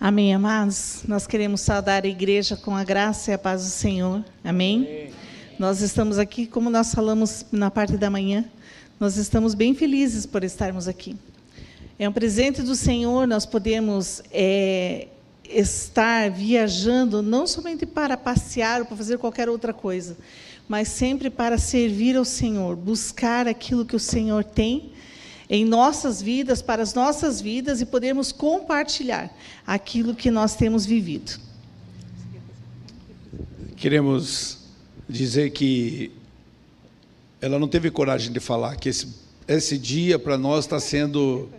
Amém, amados? Nós queremos saudar a igreja com a graça e a paz do Senhor. Amém? Amém. Nós estamos aqui, como nós falamos na parte da manhã, nós estamos bem felizes por estarmos aqui. É um presente do Senhor, nós podemos estar viajando, não somente para passear ou para fazer qualquer outra coisa, mas sempre para servir ao Senhor, buscar aquilo que o Senhor tem em nossas vidas, para as nossas vidas, e podermos compartilhar aquilo que nós temos vivido. Queremos dizer que ela não teve coragem de falar que esse dia para nós está sendo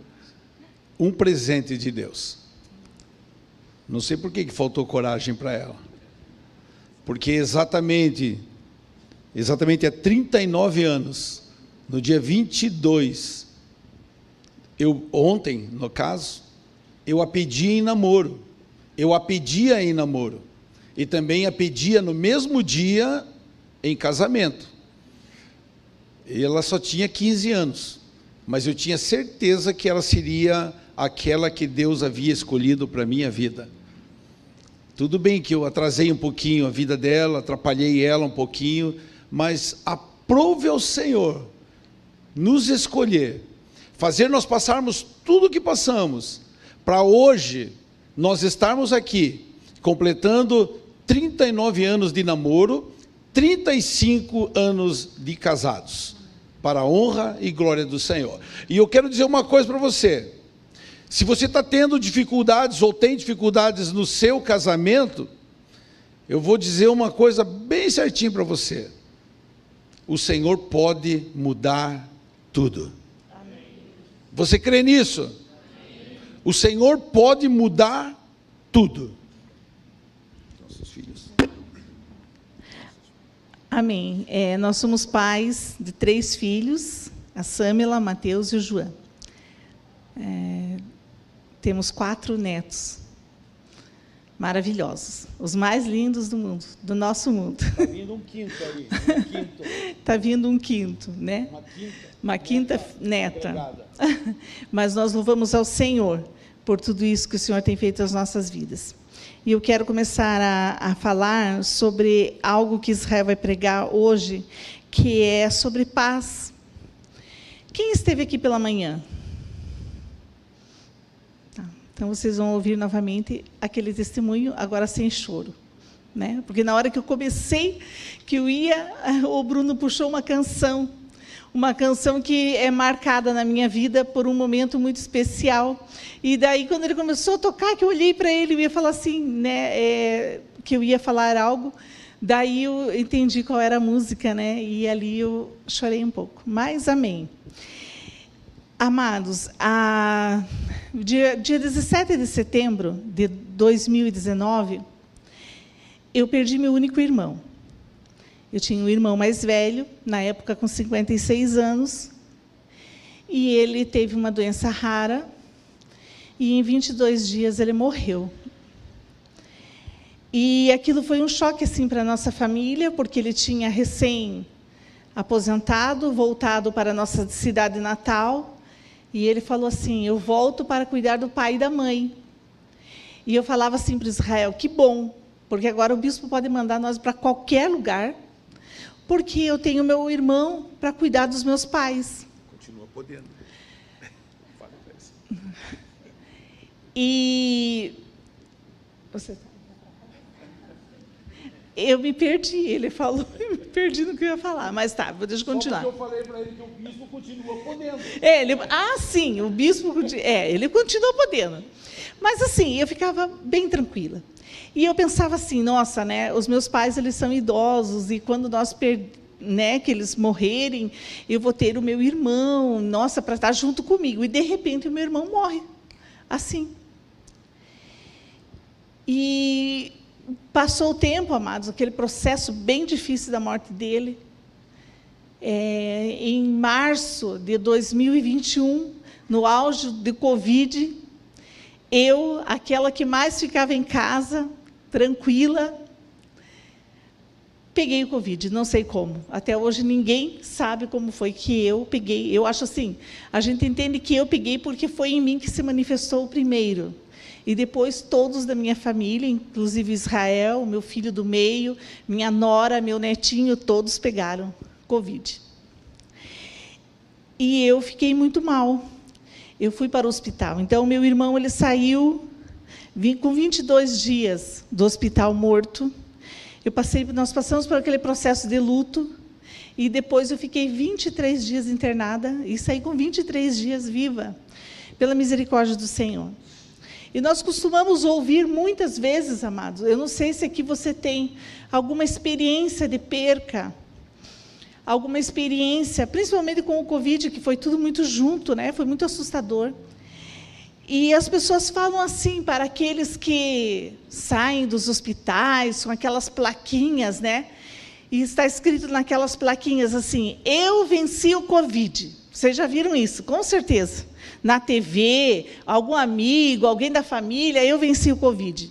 um presente de Deus. Não sei por que faltou coragem para ela. Porque exatamente há 39 anos, no dia 22, ontem, no caso, eu a pedi em namoro. Eu a pedia em namoro. E também a pedia no mesmo dia em casamento. E ela só tinha 15 anos. Mas eu tinha certeza que ela seria aquela que Deus havia escolhido para a minha vida. Tudo bem que eu atrasei um pouquinho a vida dela, atrapalhei ela um pouquinho, mas aprove ao Senhor nos escolher, fazer nós passarmos tudo o que passamos, para hoje nós estarmos aqui, completando 39 anos de namoro, 35 anos de casados, para a honra e glória do Senhor. E eu quero dizer uma coisa para você: se você está tendo dificuldades ou tem dificuldades no seu casamento, eu vou dizer uma coisa bem certinho para você: o Senhor pode mudar tudo. Amém. Você crê nisso? Amém. O Senhor pode mudar tudo. Nossos filhos. Amém. Nós somos pais de 3 filhos, a Sâmela, Mateus e o João. Temos 4 netos, maravilhosos, os mais lindos do mundo, do nosso mundo. Está vindo um quinto aí, Está vindo um quinto, né? Uma quinta neta. Mas nós louvamos ao Senhor por tudo isso que o Senhor tem feito nas nossas vidas. E eu quero começar a falar sobre algo que Israel vai pregar hoje, que é sobre paz. Quem esteve aqui pela manhã? Então, vocês vão ouvir novamente aquele testemunho, agora sem choro. Né? Porque na hora que eu comecei, o Bruno puxou uma canção que é marcada na minha vida por um momento muito especial. E daí, quando ele começou a tocar, que eu olhei para ele, eu ia falar assim, né, que eu ia falar algo, daí eu entendi qual era a música, né, e ali eu chorei um pouco. Mas, amém. Amados, dia 17 de setembro de 2019, eu perdi meu único irmão. Eu tinha um irmão mais velho, na época com 56 anos, e ele teve uma doença rara, e em 22 dias ele morreu. E aquilo foi um choque assim, para a nossa família, porque ele tinha recém-aposentado, voltado para a nossa cidade natal, e ele falou assim: eu volto para cuidar do pai e da mãe. E eu falava assim para Israel: que bom, porque agora o bispo pode mandar nós para qualquer lugar, porque eu tenho meu irmão para cuidar dos meus pais. Continua podendo. Fala para isso. E eu me perdi, ele falou, eu me perdi no que eu ia falar, mas tá, deixa eu continuar. Só porque eu falei para ele que o bispo continua podendo. Sim, o bispo, ele continua podendo. Mas assim, eu ficava bem tranquila. E eu pensava assim: nossa, né, os meus pais, eles são idosos, e quando que eles morrerem, eu vou ter o meu irmão, nossa, para estar junto comigo. E, de repente, o meu irmão morre, assim. E passou o tempo, amados, aquele processo bem difícil da morte dele. Em março de 2021, no auge de Covid, eu, aquela que mais ficava em casa, tranquila, peguei o Covid, não sei como. Até hoje ninguém sabe como foi que eu peguei. Eu acho assim, a gente entende que eu peguei porque foi em mim que se manifestou o primeiro. E depois todos da minha família, inclusive Israel, meu filho do meio, minha nora, meu netinho, todos pegaram Covid. E eu fiquei muito mal. Eu fui para o hospital. Então, meu irmão, ele saiu com 22 dias do hospital morto. Nós passamos por aquele processo de luto. E depois eu fiquei 23 dias internada e saí com 23 dias viva, pela misericórdia do Senhor. E nós costumamos ouvir muitas vezes, amados, eu não sei se aqui você tem alguma experiência de perca, alguma experiência, principalmente com o Covid, que foi tudo muito junto, né? Foi muito assustador. E as pessoas falam assim, para aqueles que saem dos hospitais, com aquelas plaquinhas, né? E está escrito naquelas plaquinhas assim, eu venci o Covid. Vocês já viram isso, com certeza. Na TV, algum amigo, alguém da família, eu venci o Covid.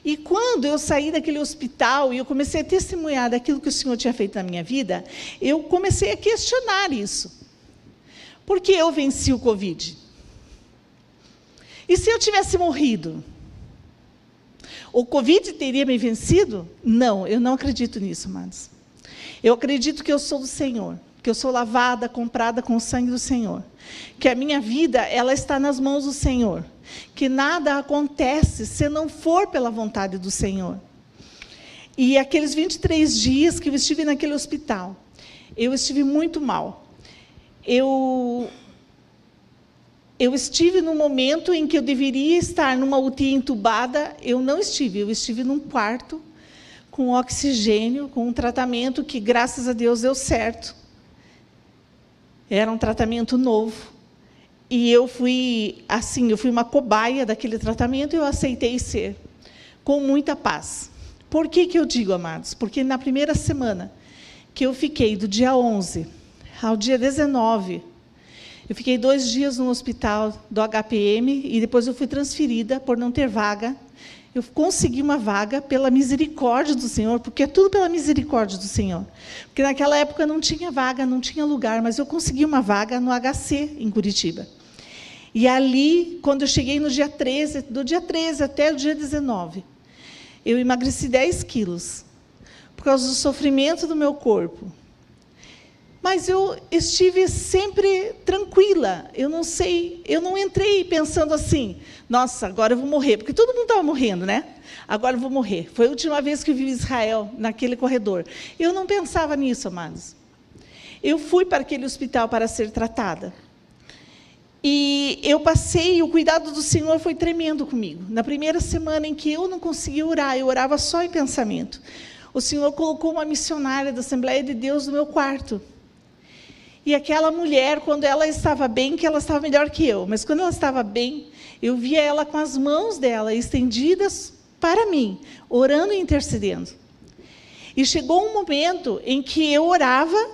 E quando eu saí daquele hospital e eu comecei a testemunhar daquilo que o Senhor tinha feito na minha vida, eu comecei a questionar isso. Por que eu venci o Covid? E se eu tivesse morrido? O Covid teria me vencido? Não, eu não acredito nisso, amados. Eu acredito que eu sou do Senhor, que eu sou lavada, comprada com o sangue do Senhor, que a minha vida ela está nas mãos do Senhor, que nada acontece se não for pela vontade do Senhor. E aqueles 23 dias que eu estive naquele hospital, eu estive muito mal. Eu estive no momento em que eu deveria estar numa UTI entubada, eu não estive, eu estive num quarto, com oxigênio, com um tratamento que, graças a Deus, deu certo. Era um tratamento novo. E eu fui uma cobaia daquele tratamento e eu aceitei ser, com muita paz. Por que eu digo, amados? Porque na primeira semana que eu fiquei, do dia 11 ao dia 19, eu fiquei 2 dias no hospital do HPM e depois eu fui transferida por não ter vaga. Eu consegui uma vaga pela misericórdia do Senhor, porque é tudo pela misericórdia do Senhor. Porque naquela época não tinha vaga, não tinha lugar, mas eu consegui uma vaga no HC, em Curitiba. E ali, quando eu cheguei no dia 13, do dia 13 até o dia 19, eu emagreci 10 quilos, por causa do sofrimento do meu corpo. Mas eu estive sempre tranquila, eu não entrei pensando assim, nossa, agora eu vou morrer, porque todo mundo estava morrendo, né? Agora eu vou morrer. Foi a última vez que eu vi Israel, naquele corredor. Eu não pensava nisso, amados. Eu fui para aquele hospital para ser tratada. E eu passei, o cuidado do Senhor foi tremendo comigo. Na primeira semana em que eu não conseguia orar, eu orava só em pensamento. O Senhor colocou uma missionária da Assembleia de Deus no meu quarto. E aquela mulher, quando ela estava bem, que ela estava melhor que eu, mas quando ela estava bem, eu via ela com as mãos dela estendidas para mim, orando e intercedendo. E chegou um momento em que eu orava,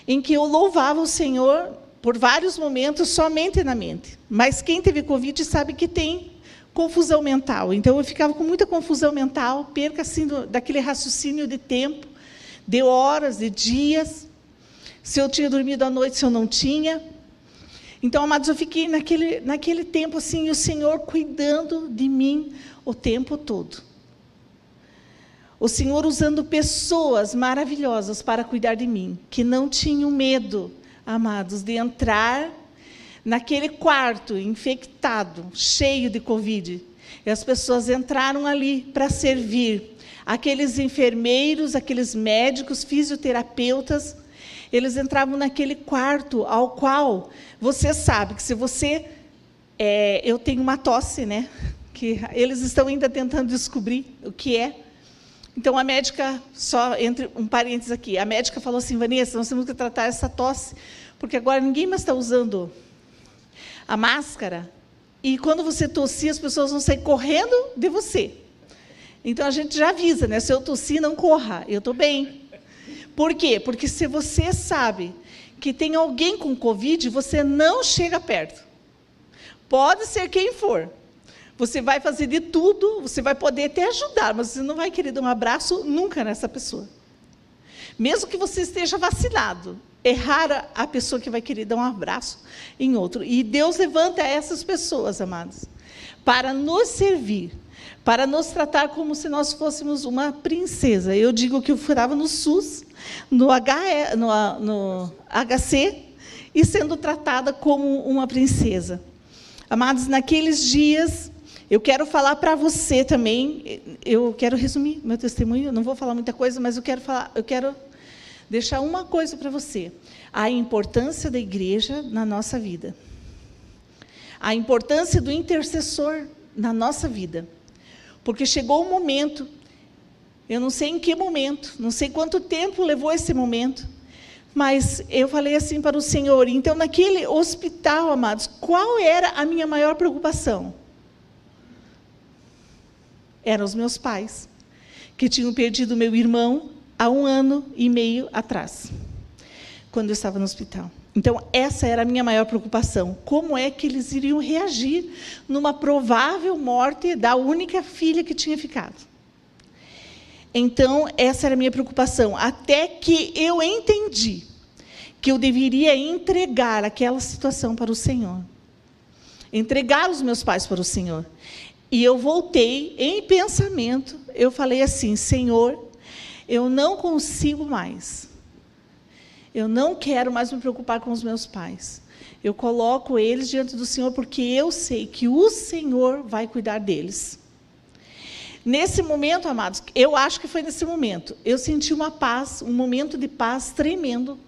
em que eu louvava o Senhor por vários momentos, somente na mente. Mas quem teve Covid sabe que tem confusão mental. Então, eu ficava com muita confusão mental, perca assim, daquele raciocínio de tempo, de horas, de dias, se eu tinha dormido à noite, se eu não tinha. Então, amados, eu fiquei naquele tempo, assim, o Senhor cuidando de mim o tempo todo. O Senhor usando pessoas maravilhosas para cuidar de mim, que não tinham medo, amados, de entrar naquele quarto infectado, cheio de Covid. E as pessoas entraram ali para servir. Aqueles enfermeiros, aqueles médicos, fisioterapeutas, eles entravam naquele quarto ao qual você sabe que se você... eu tenho uma tosse, né? Que eles estão ainda tentando descobrir o que é. Então, a médica, só entre um parênteses aqui, a médica falou assim, Vanessa, nós temos que tratar essa tosse, porque agora ninguém mais está usando a máscara, e quando você tossir, as pessoas vão sair correndo de você. Então, a gente já avisa, né? Se eu tossir, não corra, eu estou bem. Por quê? Porque se você sabe que tem alguém com Covid, você não chega perto. Pode ser quem for. Você vai fazer de tudo, você vai poder até ajudar, mas você não vai querer dar um abraço nunca nessa pessoa. Mesmo que você esteja vacinado, é rara a pessoa que vai querer dar um abraço em outro. E Deus levanta essas pessoas, amados, para nos servir, para nos tratar como se nós fôssemos uma princesa. Eu digo que eu furava no SUS, no HC, e sendo tratada como uma princesa. Amados, naqueles dias, eu quero falar para você também, eu quero resumir meu testemunho, não vou falar muita coisa, mas eu quero deixar uma coisa para você: a importância da igreja na nossa vida, a importância do intercessor na nossa vida, porque chegou um momento, eu não sei em que momento, não sei quanto tempo levou esse momento, mas eu falei assim para o Senhor. Então, naquele hospital, amados, qual era a minha maior preocupação? Eram os meus pais, que tinham perdido meu irmão há 1 ano e meio atrás, quando eu estava no hospital. Então, essa era a minha maior preocupação. Como é que eles iriam reagir numa provável morte da única filha que tinha ficado? Então, essa era a minha preocupação, até que eu entendi que eu deveria entregar aquela situação para o Senhor. Entregar os meus pais para o Senhor. E eu voltei, em pensamento, eu falei assim: Senhor, eu não consigo mais. Eu não quero mais me preocupar com os meus pais. Eu coloco eles diante do Senhor, porque eu sei que o Senhor vai cuidar deles. Nesse momento, amados, eu acho que foi nesse momento, eu senti uma paz, um momento de paz tremendo.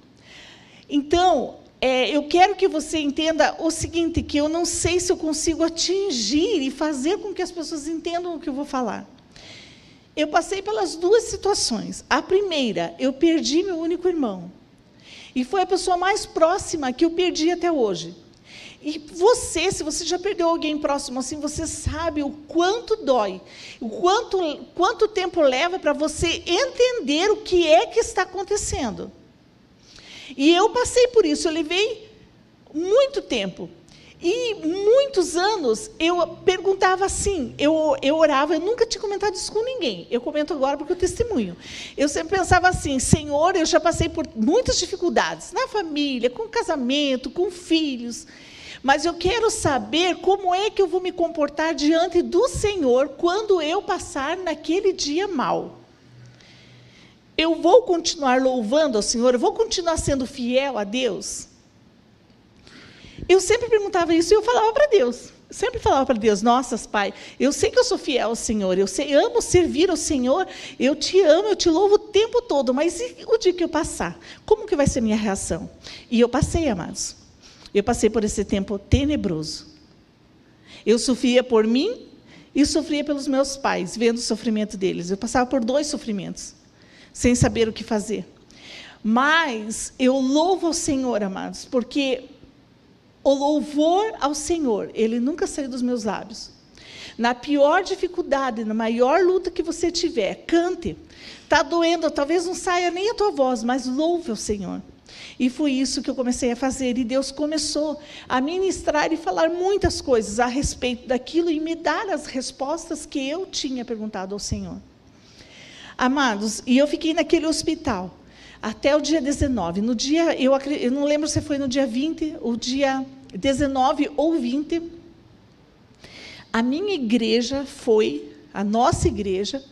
Então, eu quero que você entenda o seguinte, que eu não sei se eu consigo atingir e fazer com que as pessoas entendam o que eu vou falar. Eu passei pelas 2 situações. A primeira, eu perdi meu único irmão. E foi a pessoa mais próxima que eu perdi até hoje. E você, se você já perdeu alguém próximo assim, você sabe o quanto dói, o quanto tempo leva para você entender o que é que está acontecendo. E eu passei por isso, eu levei muito tempo. E muitos anos eu perguntava assim, eu orava, eu nunca tinha comentado isso com ninguém. Eu comento agora porque eu testemunho. Eu sempre pensava assim: Senhor, eu já passei por muitas dificuldades, na família, com casamento, com filhos, mas eu quero saber como é que eu vou me comportar diante do Senhor quando eu passar naquele dia mal. Eu vou continuar louvando ao Senhor? Eu vou continuar sendo fiel a Deus? Eu sempre perguntava isso e eu falava para Deus. Eu sempre falava para Deus: nossa, Pai, eu sei que eu sou fiel ao Senhor, eu amo servir ao Senhor, eu te amo, eu te louvo o tempo todo, mas e o dia que eu passar? Como que vai ser a minha reação? E eu passei, amados. Eu passei por esse tempo tenebroso. Eu sofria por mim e sofria pelos meus pais, vendo o sofrimento deles. Eu passava por 2 sofrimentos, sem saber o que fazer. Mas eu louvo ao Senhor, amados, porque o louvor ao Senhor, ele nunca saiu dos meus lábios. Na pior dificuldade, na maior luta que você tiver, cante. Está doendo, talvez não saia nem a tua voz, mas louve ao Senhor. E foi isso que eu comecei a fazer. E Deus começou a ministrar e falar muitas coisas a respeito daquilo e me dar as respostas que eu tinha perguntado ao Senhor. Amados, e eu fiquei naquele hospital até o dia 19. No dia, eu não lembro se foi no dia 20, o dia 19 ou 20, a minha igreja a nossa igreja,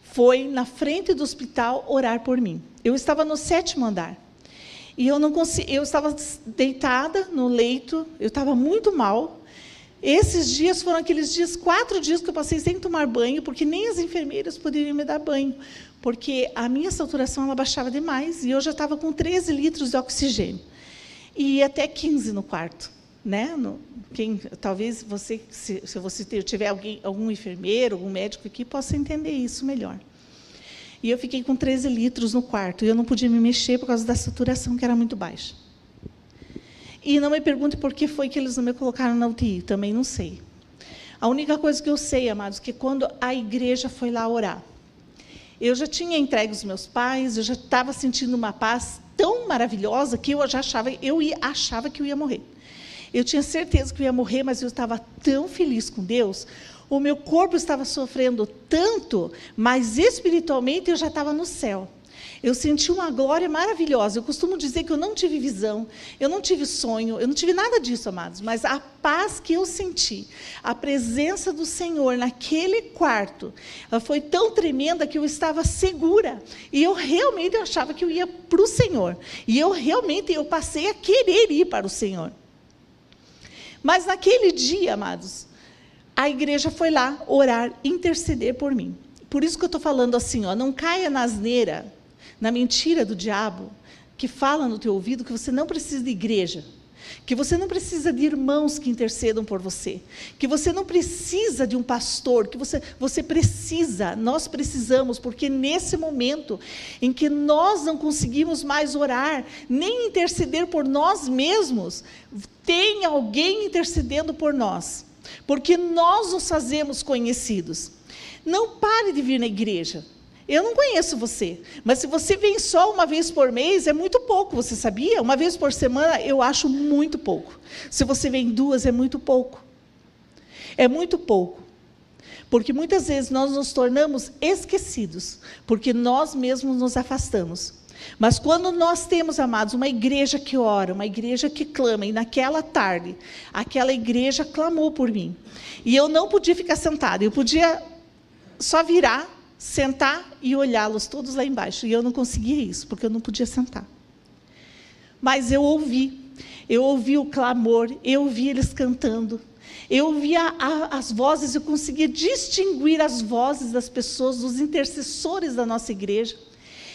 foi na frente do hospital orar por mim. Eu estava no 7º andar. E eu estava deitada no leito, eu estava muito mal. Esses dias foram aqueles dias, 4 dias que eu passei sem tomar banho, porque nem as enfermeiras poderiam me dar banho, porque a minha saturação ela baixava demais, e eu já estava com 13 litros de oxigênio, e até 15 no quarto. Né? Talvez você, se você tiver algum enfermeiro, algum médico aqui, possa entender isso melhor. E eu fiquei com 13 litros no quarto, e eu não podia me mexer por causa da saturação, que era muito baixa. E não me pergunte por que foi que eles não me colocaram na UTI, também não sei. A única coisa que eu sei, amados, que quando a igreja foi lá orar, eu já tinha entregue os meus pais, eu já estava sentindo uma paz tão maravilhosa que eu achava que eu ia morrer. Eu tinha certeza que eu ia morrer, mas eu estava tão feliz com Deus. O meu corpo estava sofrendo tanto, mas espiritualmente eu já estava no céu. Eu senti uma glória maravilhosa. Eu costumo dizer que eu não tive visão, eu não tive sonho, eu não tive nada disso, amados. Mas a paz que eu senti, a presença do Senhor naquele quarto, ela foi tão tremenda que eu estava segura. E eu realmente achava que eu ia para o Senhor. E eu passei a querer ir para o Senhor. Mas naquele dia, amados, a igreja foi lá orar, interceder por mim. Por isso que eu estou falando assim, não caia na asneira, na mentira do diabo, que fala no teu ouvido que você não precisa de igreja, que você não precisa de irmãos que intercedam por você, que você não precisa de um pastor, que você precisa, nós precisamos, porque nesse momento em que nós não conseguimos mais orar, nem interceder por nós mesmos, tem alguém intercedendo por nós, porque nós nos fazemos conhecidos. Não pare de vir na igreja. Eu não conheço você, mas se você vem só uma vez por mês, é muito pouco, você sabia? Uma vez por semana, eu acho muito pouco. Se você vem 2, é muito pouco. É muito pouco. Porque muitas vezes nós nos tornamos esquecidos, porque nós mesmos nos afastamos. Mas quando nós temos, amados, uma igreja que ora, uma igreja que clama, e naquela tarde, aquela igreja clamou por mim. E eu não podia ficar sentada, eu podia só virar, sentar e olhá-los todos lá embaixo. E eu não conseguia isso, porque eu não podia sentar. Mas eu ouvi o clamor, eu ouvi eles cantando, eu ouvia as vozes, eu conseguia distinguir as vozes das pessoas, dos intercessores da nossa igreja.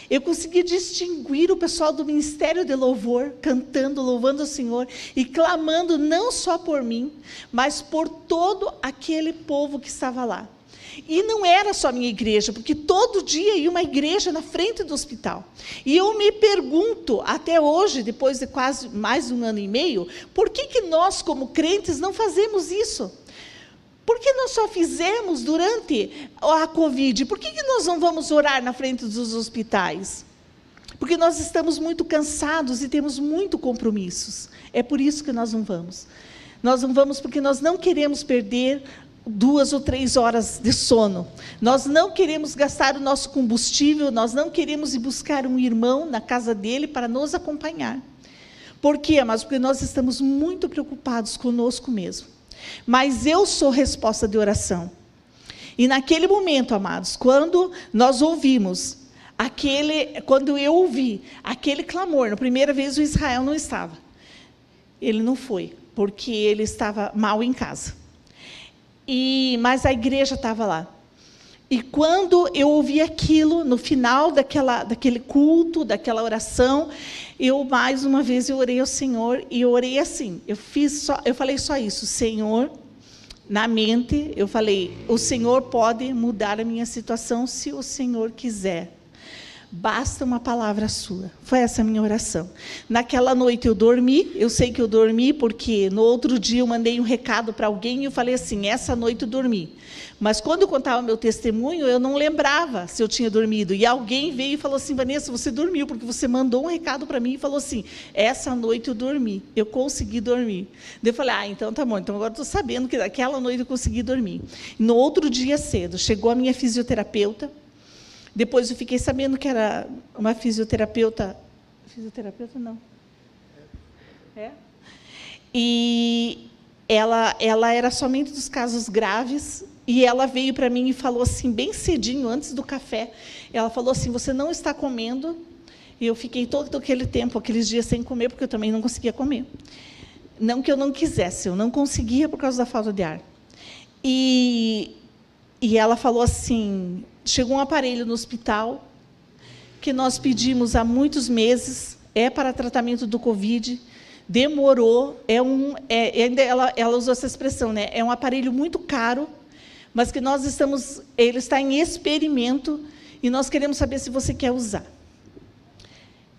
Eu conseguia distinguir o pessoal do Ministério de Louvor, cantando, louvando o Senhor, e clamando não só por mim, mas por todo aquele povo que estava lá. E não era só a minha igreja, porque todo dia ia uma igreja na frente do hospital. E eu me pergunto, até hoje, depois de quase mais de 1 ano e meio, por que nós, como crentes, não fazemos isso? Por que nós só fizemos durante a Covid? Por que nós não vamos orar na frente dos hospitais? Porque nós estamos muito cansados e temos muito compromissos. É por isso que nós não vamos. Nós não vamos porque nós não queremos perder 2 ou 3 horas de sono. Nós não queremos gastar o nosso combustível, nós não queremos ir buscar um irmão na casa dele para nos acompanhar. Por quê, amados? Porque nós estamos muito preocupados conosco mesmo. Mas eu sou resposta de oração. E naquele momento, amados, quando nós ouvimos, quando eu ouvi aquele clamor, na primeira vez o Israel não estava. Ele não foi, porque ele estava mal em casa. Mas a igreja estava lá. E quando eu ouvi aquilo, no final daquele culto, daquela oração, mais uma vez, eu orei ao Senhor, e eu orei assim, eu falei só isso, Senhor, na mente, eu falei, o Senhor pode mudar a minha situação, se o Senhor quiser. Basta uma palavra sua. Foi essa a minha oração. Naquela noite eu dormi, eu sei que eu dormi, porque no outro dia eu mandei um recado para alguém e eu falei assim, essa noite eu dormi. Mas quando eu contava meu testemunho, eu não lembrava se eu tinha dormido. E alguém veio e falou assim, Vanessa, você dormiu, porque você mandou um recado para mim e falou assim, essa noite eu dormi, eu consegui dormir. Daí eu falei, então tá bom, então agora estou sabendo que daquela noite eu consegui dormir. No outro dia cedo, chegou a minha fisioterapeuta. Depois eu fiquei sabendo que era uma fisioterapeuta não. E ela era somente dos casos graves, e ela veio para mim e falou assim, bem cedinho, antes do café, ela falou assim, você não está comendo, e eu fiquei todo aquele tempo, aqueles dias sem comer, porque eu também não conseguia comer. Não que eu não quisesse, eu não conseguia por causa da falta de ar. E ela falou assim, chegou um aparelho no hospital, que nós pedimos há muitos meses, para tratamento do Covid, demorou, ela usou essa expressão, né? É um aparelho muito caro, mas que ele está em experimento, e nós queremos saber se você quer usar.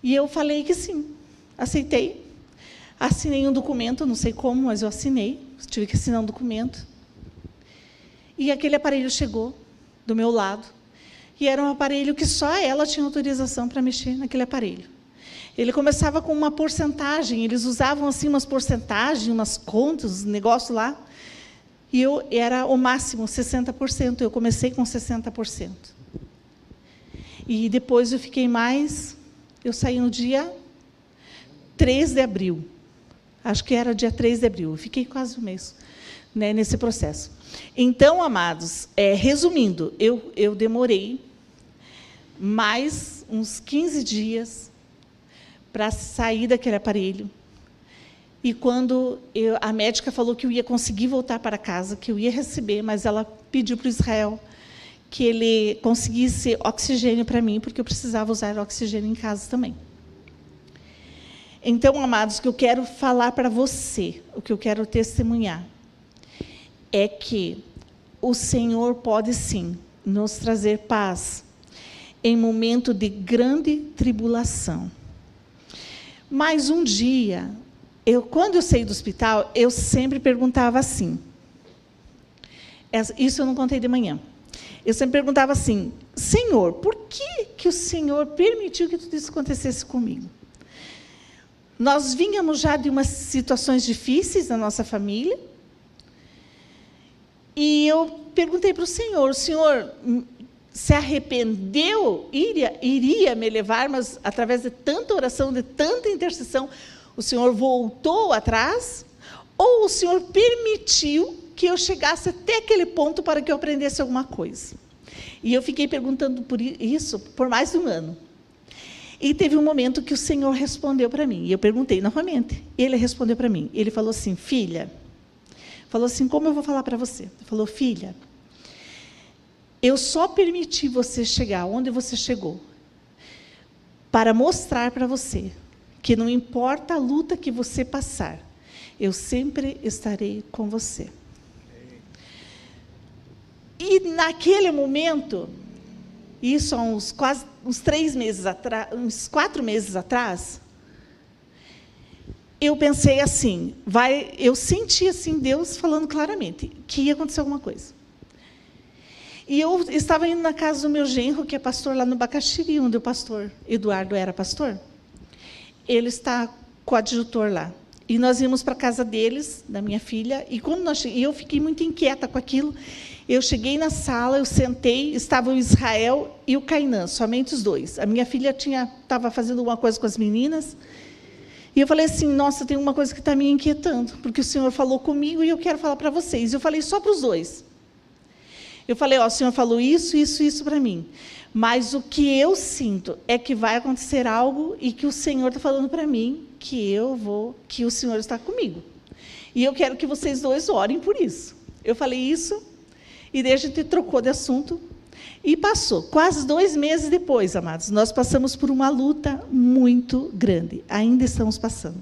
E eu falei que sim, aceitei, assinei um documento, não sei como, mas eu assinei, tive que assinar um documento, e aquele aparelho chegou do meu lado, e era um aparelho que só ela tinha autorização para mexer naquele aparelho. Ele começava com uma porcentagem, eles usavam assim umas porcentagens, umas contas, um negócio lá, e era o máximo 60%, eu comecei com 60%. E depois eu saí no dia 3 de abril. Acho que era dia 3 de abril. Eu fiquei quase um mês, né, nesse processo. Então, amados, resumindo, eu demorei mais uns 15 dias para sair daquele aparelho. E quando a médica falou que eu ia conseguir voltar para casa, que eu ia receber, mas ela pediu para o Israel que ele conseguisse oxigênio para mim, porque eu precisava usar oxigênio em casa também. Então, amados, o que eu quero falar para você, o que eu quero testemunhar, é que o Senhor pode, sim, nos trazer paz em momento de grande tribulação. Mas um dia, quando eu saí do hospital, eu sempre perguntava assim, isso eu não contei de manhã, eu sempre perguntava assim, Senhor, por que o Senhor permitiu que tudo isso acontecesse comigo? Nós vínhamos já de umas situações difíceis na nossa família, e eu perguntei para o Senhor se arrependeu, iria me levar, mas através de tanta oração, de tanta intercessão, o Senhor voltou atrás, ou o Senhor permitiu que eu chegasse até aquele ponto para que eu aprendesse alguma coisa? E eu fiquei perguntando por isso por mais de um ano. E teve um momento que o Senhor respondeu para mim, e eu perguntei novamente, ele respondeu para mim, ele falou assim, filha, como eu vou falar para você? Ele falou, filha, eu só permiti você chegar onde você chegou, para mostrar para você que não importa a luta que você passar, eu sempre estarei com você. E naquele momento, isso há uns 4 meses atrás, eu pensei assim, eu senti assim, Deus falando claramente, que ia acontecer alguma coisa. E eu estava indo na casa do meu genro, que é pastor lá no Bacaxiri, onde o pastor Eduardo era pastor. Ele está coadjutor lá. E nós íamos para a casa deles, da minha filha, e eu fiquei muito inquieta com aquilo. Eu cheguei na sala, eu sentei, estava o Israel e o Cainã, somente os dois. A minha filha estava fazendo alguma coisa com as meninas, e eu falei assim, nossa, tem uma coisa que está me inquietando, porque o Senhor falou comigo e eu quero falar para vocês. Eu falei só para os dois. Eu falei, o Senhor falou isso, isso, isso para mim. Mas o que eu sinto é que vai acontecer algo e que o Senhor está falando para mim que o Senhor está comigo. E eu quero que vocês dois orem por isso. Eu falei isso, e daí a gente trocou de assunto, e passou. Quase 2 meses depois, amados, nós passamos por uma luta muito grande. Ainda estamos passando.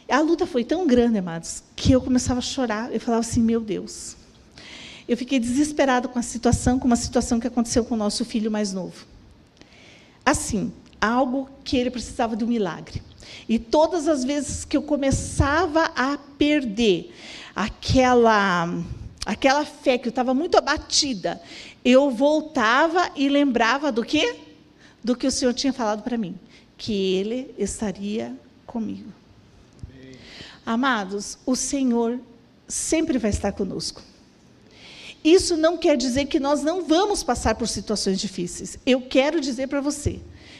A luta foi tão grande, amados, que eu começava a chorar. Eu falava assim, meu Deus. Eu fiquei desesperada com uma situação que aconteceu com o nosso filho mais novo. Assim, algo que ele precisava de um milagre. E todas as vezes que eu começava a perder aquela fé, que eu estava muito abatida, eu voltava e lembrava do quê? Do que o Senhor tinha falado para mim, que Ele estaria comigo. Amém. Amados, o Senhor sempre vai estar conosco. Isso não quer dizer que nós não vamos passar por situações difíceis. Eu quero dizer para você,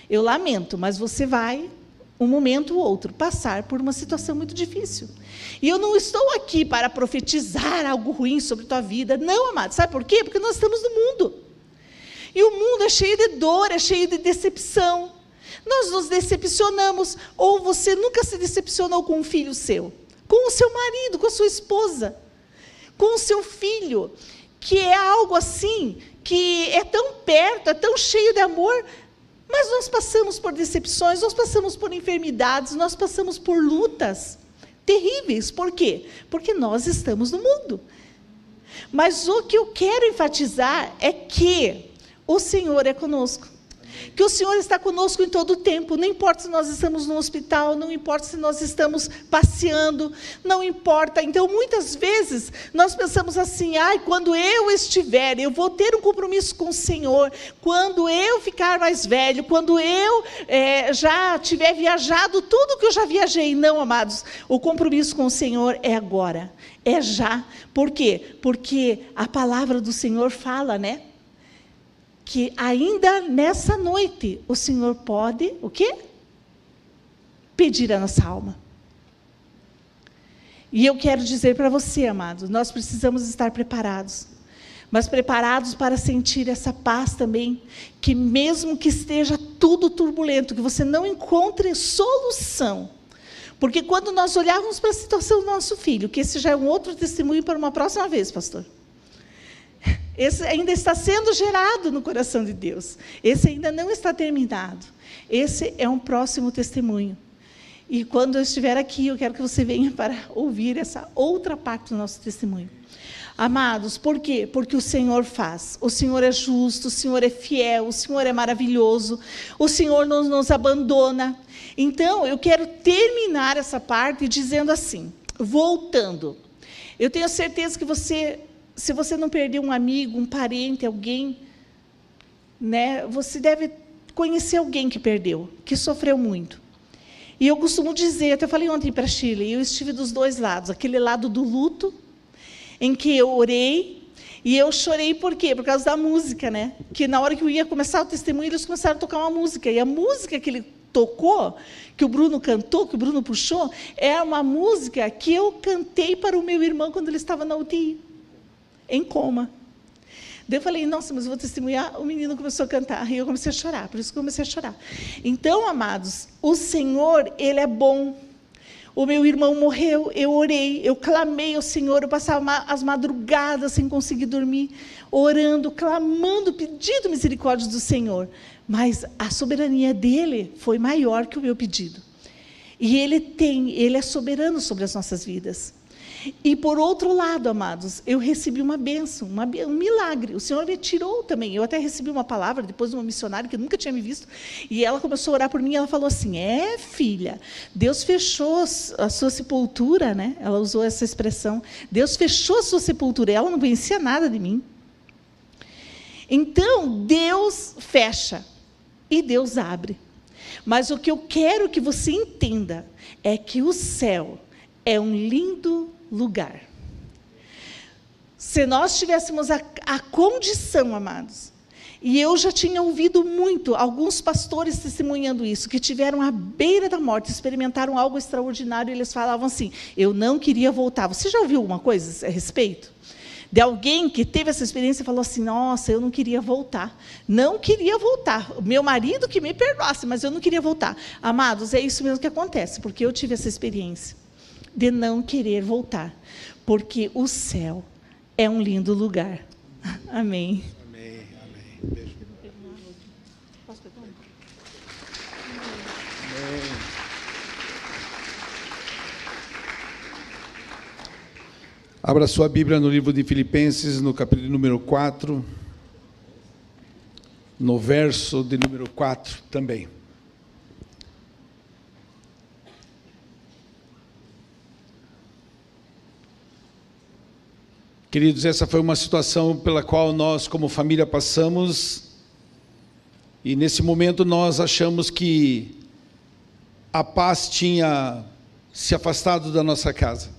eu lamento, mas você vai, um momento ou outro, passar por uma situação muito difícil. E eu não estou aqui para profetizar algo ruim sobre a tua vida. Não, amado. Sabe por quê? Porque nós estamos no mundo. E o mundo é cheio de dor, é cheio de decepção. Nós nos decepcionamos. Ou você nunca se decepcionou com um filho seu, com o seu marido, com a sua esposa, com o seu filho, que é algo assim, que é tão perto, é tão cheio de amor, mas nós passamos por decepções, nós passamos por enfermidades, nós passamos por lutas terríveis. Por quê? Porque nós estamos no mundo. Mas o que eu quero enfatizar é que o Senhor é conosco. Que o Senhor está conosco em todo o tempo. Não importa se nós estamos no hospital, não importa se nós estamos passeando, não importa. Então, muitas vezes, nós pensamos assim, quando eu estiver, eu vou ter um compromisso com o Senhor, quando eu ficar mais velho, quando eu já tiver viajado tudo que eu já viajei. Não, amados, o compromisso com o Senhor é agora, é já. Por quê? Porque a palavra do Senhor fala, né? que ainda nessa noite o Senhor pode, o quê? Pedir a nossa alma. E eu quero dizer para você, amados, nós precisamos estar preparados. Mas preparados para sentir essa paz também, que mesmo que esteja tudo turbulento, que você não encontre solução. Porque quando nós olharmos para a situação do nosso filho, que esse já é um outro testemunho para uma próxima vez, pastor. Esse ainda está sendo gerado no coração de Deus. Esse ainda não está terminado. Esse é um próximo testemunho. E quando eu estiver aqui, eu quero que você venha para ouvir essa outra parte do nosso testemunho. Amados, por quê? Porque o Senhor faz. O Senhor é justo, o Senhor é fiel, o Senhor é maravilhoso, o Senhor não nos abandona. Então, eu quero terminar essa parte dizendo assim, voltando. Eu tenho certeza que você, se você não perdeu um amigo, um parente, alguém, né, você deve conhecer alguém que perdeu, que sofreu muito. E eu costumo dizer, até falei ontem para a Shirley, eu estive dos dois lados, aquele lado do luto, em que eu orei, e eu chorei por quê? Por causa da música, né? Que na hora que eu ia começar o testemunho, eles começaram a tocar uma música, e a música que ele tocou, que o Bruno cantou, que o Bruno puxou, é uma música que eu cantei para o meu irmão quando ele estava na UTI, em coma. Daí eu falei, nossa, mas eu vou testemunhar, o menino começou a cantar, e eu comecei a chorar, por isso que eu comecei a chorar. Então, amados, o Senhor, Ele é bom. O meu irmão morreu, eu orei, eu clamei ao Senhor, eu passava as madrugadas sem conseguir dormir, orando, clamando, pedindo misericórdia do Senhor. Mas a soberania dEle foi maior que o meu pedido. E Ele é soberano sobre as nossas vidas. E, por outro lado, amados, eu recebi uma bênção, um milagre. O Senhor me tirou também. Eu até recebi uma palavra, depois de uma missionária que nunca tinha me visto, e ela começou a orar por mim, e ela falou assim, filha, Deus fechou a sua sepultura, né? Ela usou essa expressão, Deus fechou a sua sepultura, ela não conhecia nada de mim. Então, Deus fecha, e Deus abre. Mas o que eu quero que você entenda, é que o céu é um lindo lugar. Se nós tivéssemos a condição, amados, e eu já tinha ouvido muito, alguns pastores testemunhando isso, que tiveram à beira da morte, experimentaram algo extraordinário, e eles falavam assim, eu não queria voltar. Você já ouviu alguma coisa a respeito? De alguém que teve essa experiência e falou assim, nossa, eu não queria voltar. Não queria voltar. Meu marido que me perdoasse, mas eu não queria voltar. Amados, é isso mesmo que acontece, porque eu tive essa experiência de não querer voltar, porque o céu é um lindo lugar. Amém. Amém, amém. Beijo. Posso pegar um? Amém. Abra sua Bíblia no livro de Filipenses, no capítulo número 4, no verso de número 4 também. Queridos, essa foi uma situação pela qual nós, como família, passamos, e nesse momento nós achamos que a paz tinha se afastado da nossa casa.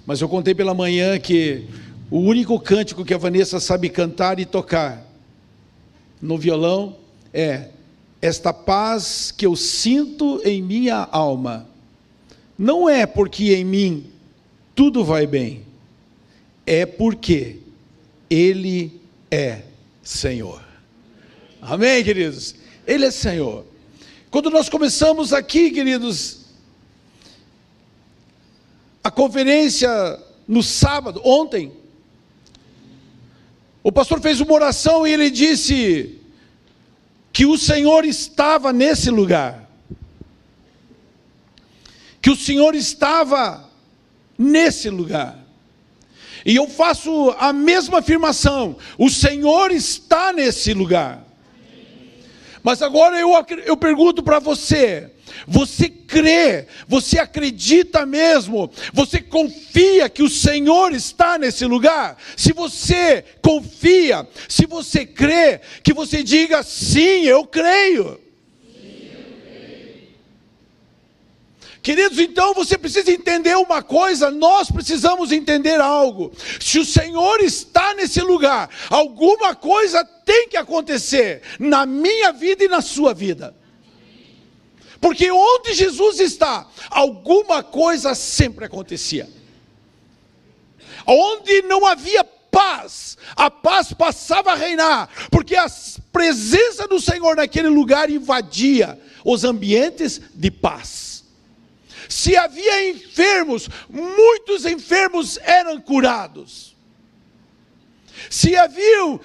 Mas eu contei pela manhã que o único cântico que a Vanessa sabe cantar e tocar no violão é esta paz que eu sinto em minha alma. Não é porque em mim tudo vai bem, é porque Ele é Senhor. Amém, queridos? Ele é Senhor. Quando nós começamos aqui, queridos, a conferência no sábado, ontem, o pastor fez uma oração e ele disse que o Senhor estava nesse lugar. Que o Senhor estava nesse lugar. E eu faço a mesma afirmação, o Senhor está nesse lugar. Mas agora eu pergunto para você, você crê, você acredita mesmo, você confia que o Senhor está nesse lugar? Se você confia, se você crê, que você diga, sim, eu creio. Queridos, então você precisa entender uma coisa, nós precisamos entender algo. Se o Senhor está nesse lugar, alguma coisa tem que acontecer na minha vida e na sua vida. Porque onde Jesus está, alguma coisa sempre acontecia. Onde não havia paz, a paz passava a reinar, porque a presença do Senhor naquele lugar invadia os ambientes de paz. Se havia enfermos, muitos enfermos eram curados. Se haviam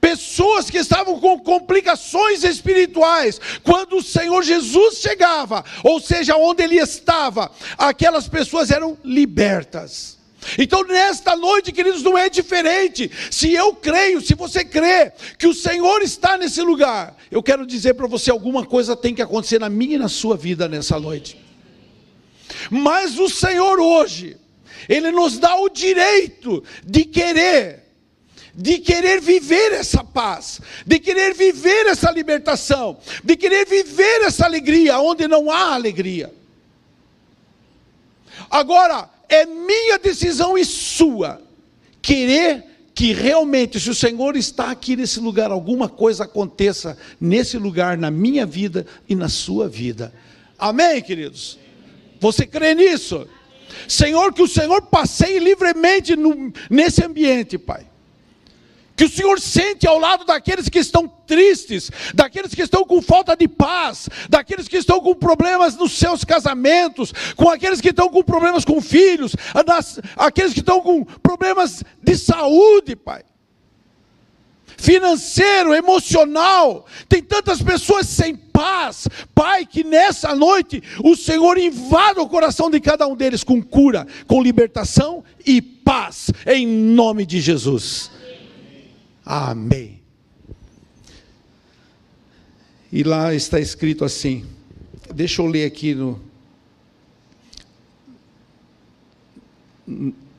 pessoas que estavam com complicações espirituais, quando o Senhor Jesus chegava, ou seja, onde Ele estava, aquelas pessoas eram libertas. Então nesta noite, queridos, não é diferente. Se eu creio, se você crê que o Senhor está nesse lugar, eu quero dizer para você, alguma coisa tem que acontecer na minha e na sua vida nessa noite. Mas o Senhor hoje, Ele nos dá o direito de querer viver essa paz, de querer viver essa libertação, de querer viver essa alegria, onde não há alegria. Agora, é minha decisão e sua, querer que realmente, se o Senhor está aqui nesse lugar, alguma coisa aconteça nesse lugar, na minha vida e na sua vida. Amém, queridos? Você crê nisso? Senhor, que o Senhor passeie livremente nesse ambiente, Pai. Que o Senhor sente ao lado daqueles que estão tristes, daqueles que estão com falta de paz, daqueles que estão com problemas nos seus casamentos, com aqueles que estão com problemas com filhos, aqueles que estão com problemas de saúde, Pai. Financeiro, emocional, tem tantas pessoas sem paz, Pai, que nessa noite o Senhor invada o coração de cada um deles com cura, com libertação e paz, em nome de Jesus. Amém. E lá está escrito assim, deixa eu ler aqui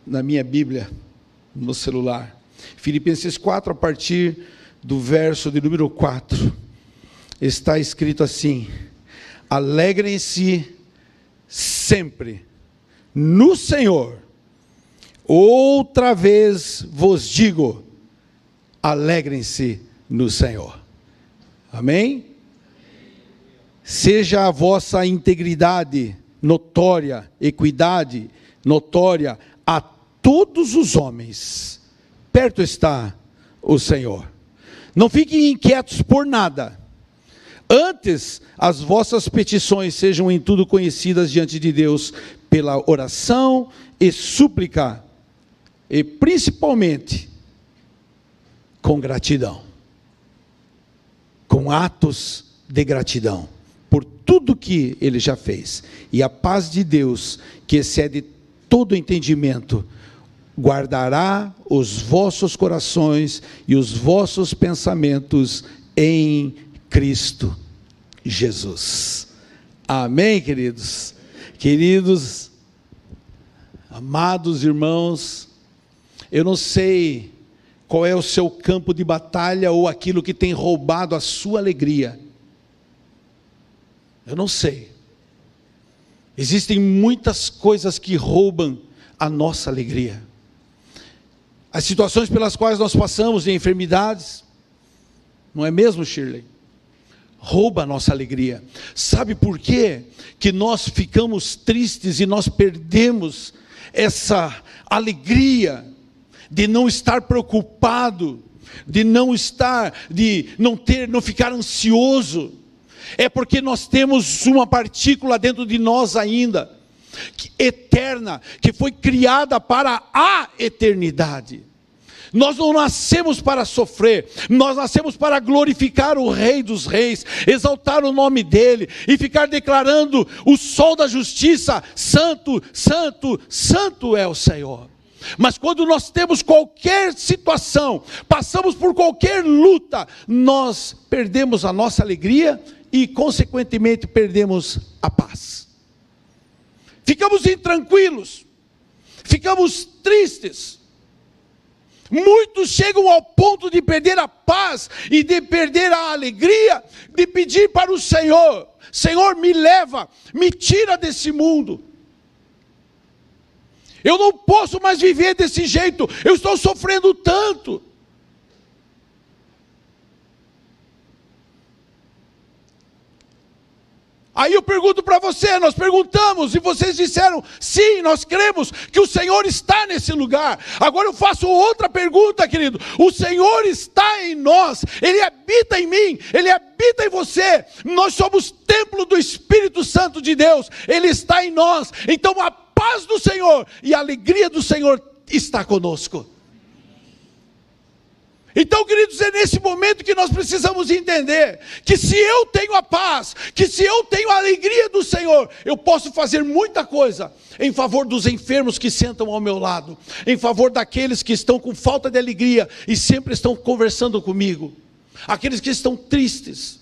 na minha Bíblia, no celular. Filipenses 4, a partir do verso de número 4, está escrito assim: alegrem-se sempre no Senhor. Outra vez vos digo, alegrem-se no Senhor. Amém? Seja a vossa integridade notória, equidade notória a todos os homens. Perto está o Senhor. Não fiquem inquietos por nada. Antes, as vossas petições sejam em tudo conhecidas diante de Deus, pela oração e súplica, e principalmente com gratidão, com atos de gratidão, por tudo que Ele já fez. E a paz de Deus, que excede todo entendimento, guardará os vossos corações e os vossos pensamentos em Cristo Jesus. Amém, queridos? Queridos, amados irmãos, eu não sei qual é o seu campo de batalha ou aquilo que tem roubado a sua alegria. Eu não sei. Existem muitas coisas que roubam a nossa alegria. As situações pelas quais nós passamos de enfermidades, não é mesmo, Shirley? Rouba a nossa alegria. Sabe por quê que nós ficamos tristes e nós perdemos essa alegria de não estar preocupado, de não ficar ansioso? É porque nós temos uma partícula dentro de nós ainda, eterna, que foi criada para a eternidade. Nós não nascemos para sofrer, nós nascemos para glorificar o Rei dos Reis, exaltar o nome dEle, e ficar declarando o sol da justiça, santo, santo, santo é o Senhor. Mas quando nós temos qualquer situação, passamos por qualquer luta, nós perdemos a nossa alegria e consequentemente perdemos a paz. Ficamos intranquilos, ficamos tristes. Muitos chegam ao ponto de perder a paz e de perder a alegria, de pedir para o Senhor Senhor, me leva, me tira desse mundo. Eu não posso mais viver desse jeito, eu estou sofrendo tanto. Aí eu pergunto para você, nós perguntamos e vocês disseram, sim, nós cremos que o Senhor está nesse lugar. Agora eu faço outra pergunta, querido. O Senhor está em nós, Ele habita em mim, Ele habita em você. Nós somos templo do Espírito Santo de Deus, Ele está em nós. Então a paz do Senhor e a alegria do Senhor está conosco. Então, queridos, é nesse momento que nós precisamos entender que se eu tenho a paz, que se eu tenho a alegria do Senhor, eu posso fazer muita coisa em favor dos enfermos que sentam ao meu lado, em favor daqueles que estão com falta de alegria e sempre estão conversando comigo, aqueles que estão tristes.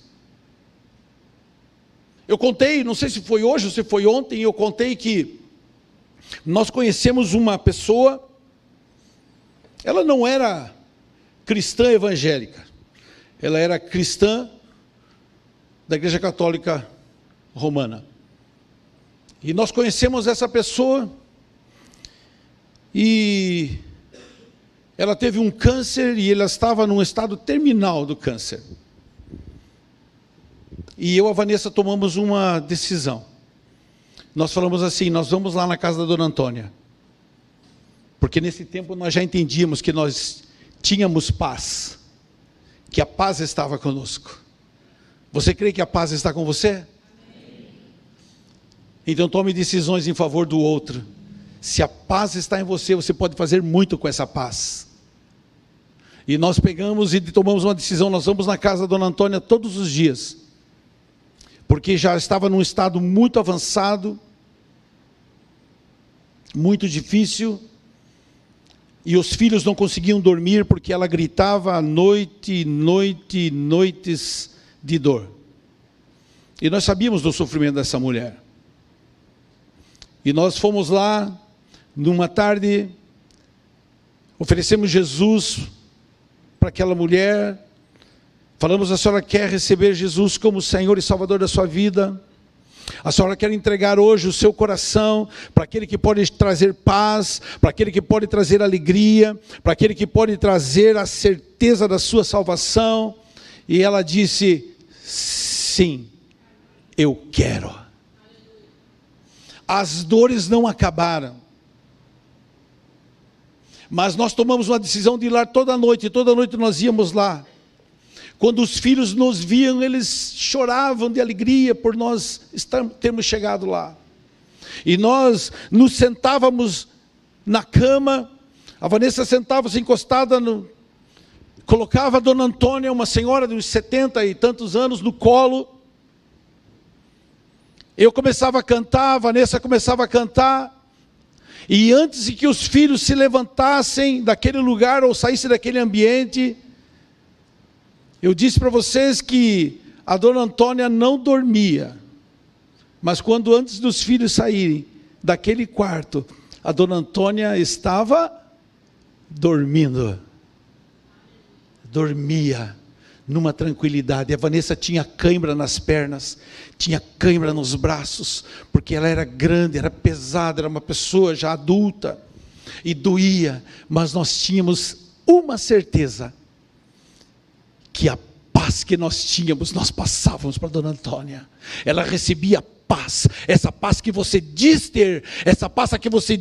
Eu contei, não sei se foi hoje ou se foi ontem, eu contei que nós conhecemos uma pessoa, ela não era cristã evangélica, ela era cristã da Igreja Católica Romana, e nós conhecemos essa pessoa, e ela teve um câncer, e ela estava num estado terminal do câncer, e eu e a Vanessa tomamos uma decisão, nós falamos assim, nós vamos lá na casa da Dona Antônia, porque nesse tempo nós já entendíamos que nós tínhamos paz, que a paz estava conosco. Você crê que a paz está com você? Então tome decisões em favor do outro. Se a paz está em você, você pode fazer muito com essa paz. E nós pegamos e tomamos uma decisão, nós vamos na casa da Dona Antônia todos os dias, porque já estava num estado muito avançado, muito difícil, e os filhos não conseguiam dormir, porque ela gritava noites de dor. E nós sabíamos do sofrimento dessa mulher. E nós fomos lá, numa tarde, oferecemos Jesus para aquela mulher, falamos, a senhora quer receber Jesus como Senhor e Salvador da sua vida? A senhora quer entregar hoje o seu coração para aquele que pode trazer paz, para aquele que pode trazer alegria, para aquele que pode trazer a certeza da sua salvação? E ela disse, sim, eu quero. As dores não acabaram, mas nós tomamos uma decisão de ir lá toda noite nós íamos lá. Quando os filhos nos viam, eles choravam de alegria por nós termos chegado lá. E nós nos sentávamos na cama, a Vanessa sentava-se encostada, colocava a Dona Antônia, uma senhora de uns 70 e tantos anos, no colo. Eu começava a cantar, a Vanessa começava a cantar. E antes de que os filhos se levantassem daquele lugar ou saíssem daquele ambiente, eu disse para vocês que a Dona Antônia não dormia, mas quando antes dos filhos saírem daquele quarto, a Dona Antônia estava dormindo, dormia numa tranquilidade. A Vanessa tinha cãibra nas pernas, tinha cãibra nos braços, porque ela era grande, era pesada, era uma pessoa já adulta, e doía, mas nós tínhamos uma certeza, que a paz que nós tínhamos, nós passávamos para a Dona Antônia. Ela recebia paz, essa paz que você diz ter, essa paz que você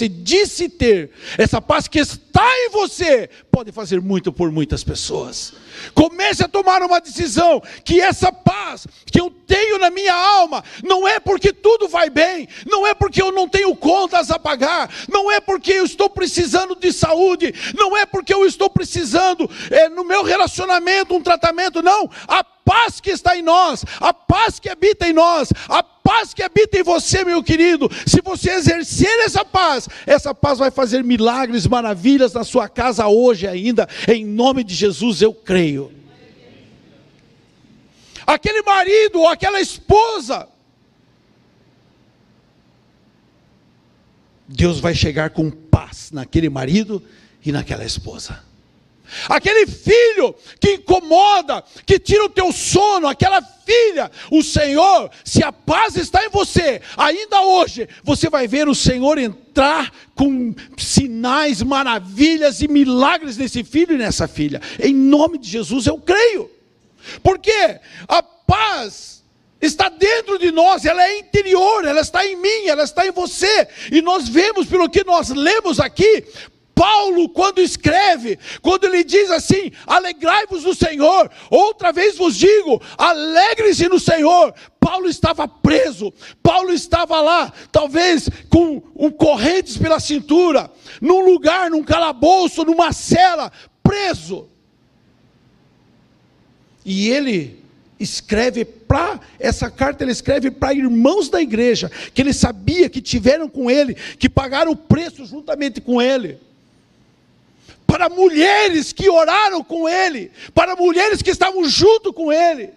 disse ter, essa paz que está em você, pode fazer muito por muitas pessoas. Comece a tomar uma decisão, que essa paz que eu tenho na minha alma, não é porque tudo vai bem, não é porque eu não tenho contas a pagar, não é porque eu estou precisando de saúde, não é porque eu estou precisando no meu relacionamento um tratamento, não. A paz que está em nós, a paz que habita em nós, a paz que habita em você, meu querido, se você exercer essa paz vai fazer milagres, maravilhas na sua casa hoje ainda, em nome de Jesus eu creio. Aquele marido ou aquela esposa, Deus vai chegar com paz naquele marido e naquela esposa. aquele filho que incomoda, que tira o teu sono, aquela filha, o Senhor, se a paz está em você, ainda hoje, você vai ver o Senhor entrar com sinais, maravilhas e milagres nesse filho e nessa filha. Em nome de Jesus eu creio. Porque a paz está dentro de nós, ela é interior, ela está em mim, ela está em você. E nós vemos pelo que nós lemos aqui, Paulo, quando escreve, quando ele diz assim: alegrai-vos no Senhor, outra vez vos digo, alegre-se no Senhor. Paulo estava preso, Paulo estava lá, talvez com correntes pela cintura, num lugar, num calabouço, numa cela, preso. E ele escreve essa carta, ele escreve para irmãos da igreja, que ele sabia que tiveram com ele, que pagaram o preço juntamente com ele. Para mulheres que oraram com ele, para mulheres que estavam junto com ele,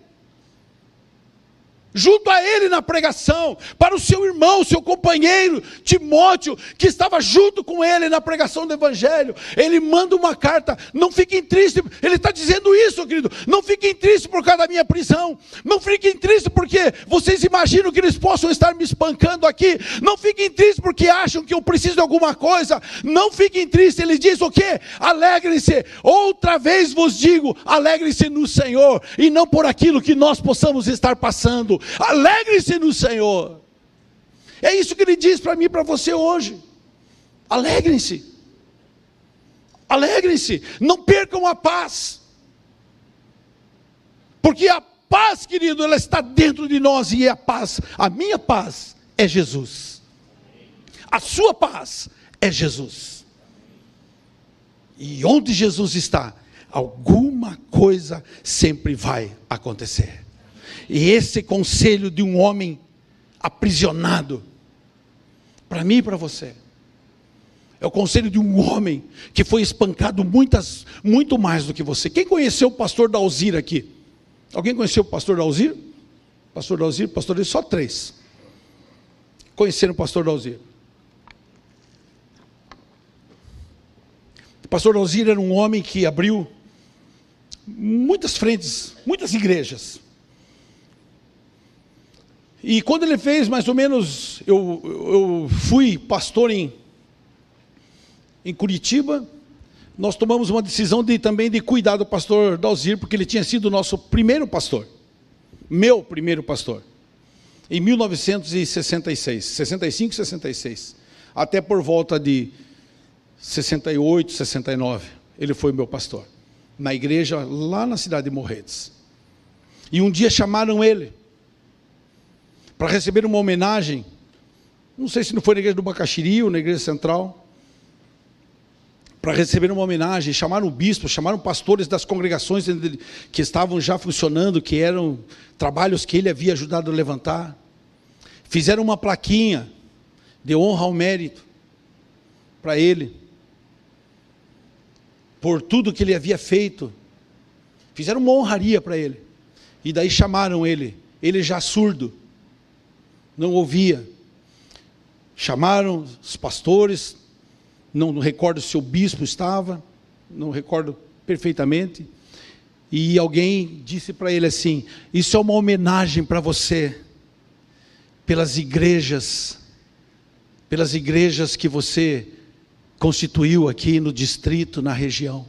junto a ele na pregação, para o seu irmão, seu companheiro Timóteo, que estava junto com ele na pregação do evangelho. Ele manda uma carta: não fiquem tristes, ele está dizendo isso, querido, não fiquem tristes por causa da minha prisão, não fiquem tristes porque vocês imaginam que eles possam estar me espancando aqui, não fiquem tristes porque acham que eu preciso de alguma coisa, não fiquem tristes. Ele diz o quê? Alegrem-se, outra vez vos digo, alegrem-se no Senhor, e não por aquilo que nós possamos estar passando. Alegre-se no Senhor. É isso que ele diz para mim e para você hoje. Alegrem-se. Alegrem-se. Não percam a paz. Porque a paz, querido, ela está dentro de nós. E a paz, a minha paz é Jesus. A sua paz é Jesus. E onde Jesus está, alguma coisa sempre vai acontecer. E esse conselho de um homem aprisionado, para mim e para você, é o conselho de um homem que foi espancado muito mais do que você. Quem conheceu o pastor Dalzir aqui? Alguém conheceu o pastor Dalzir? Pastor Dalzir, só 3. Conheceram o pastor Dalzir? O pastor Dalzir era um homem que abriu muitas frentes, muitas igrejas. E quando ele fez mais ou menos, eu fui pastor em Curitiba, nós tomamos uma decisão também de cuidar do pastor Dalzir, porque ele tinha sido o nosso primeiro pastor, meu primeiro pastor, em 1966, 65, 66, até por volta de 68, 69, ele foi meu pastor, na igreja lá na cidade de Morretes. E um dia chamaram ele para receber uma homenagem, não sei se não foi na igreja do Bacaxiri ou na igreja central, para receber uma homenagem. Chamaram o bispo, chamaram pastores das congregações que estavam já funcionando, que eram trabalhos que ele havia ajudado a levantar. Fizeram uma plaquinha de honra ao mérito para ele, por tudo que ele havia feito. Fizeram uma honraria para ele, e daí chamaram ele já surdo, não ouvia. Chamaram os pastores, não recordo se o bispo estava, não recordo perfeitamente, e alguém disse para ele assim: isso é uma homenagem para você, pelas igrejas que você constituiu aqui no distrito, na região.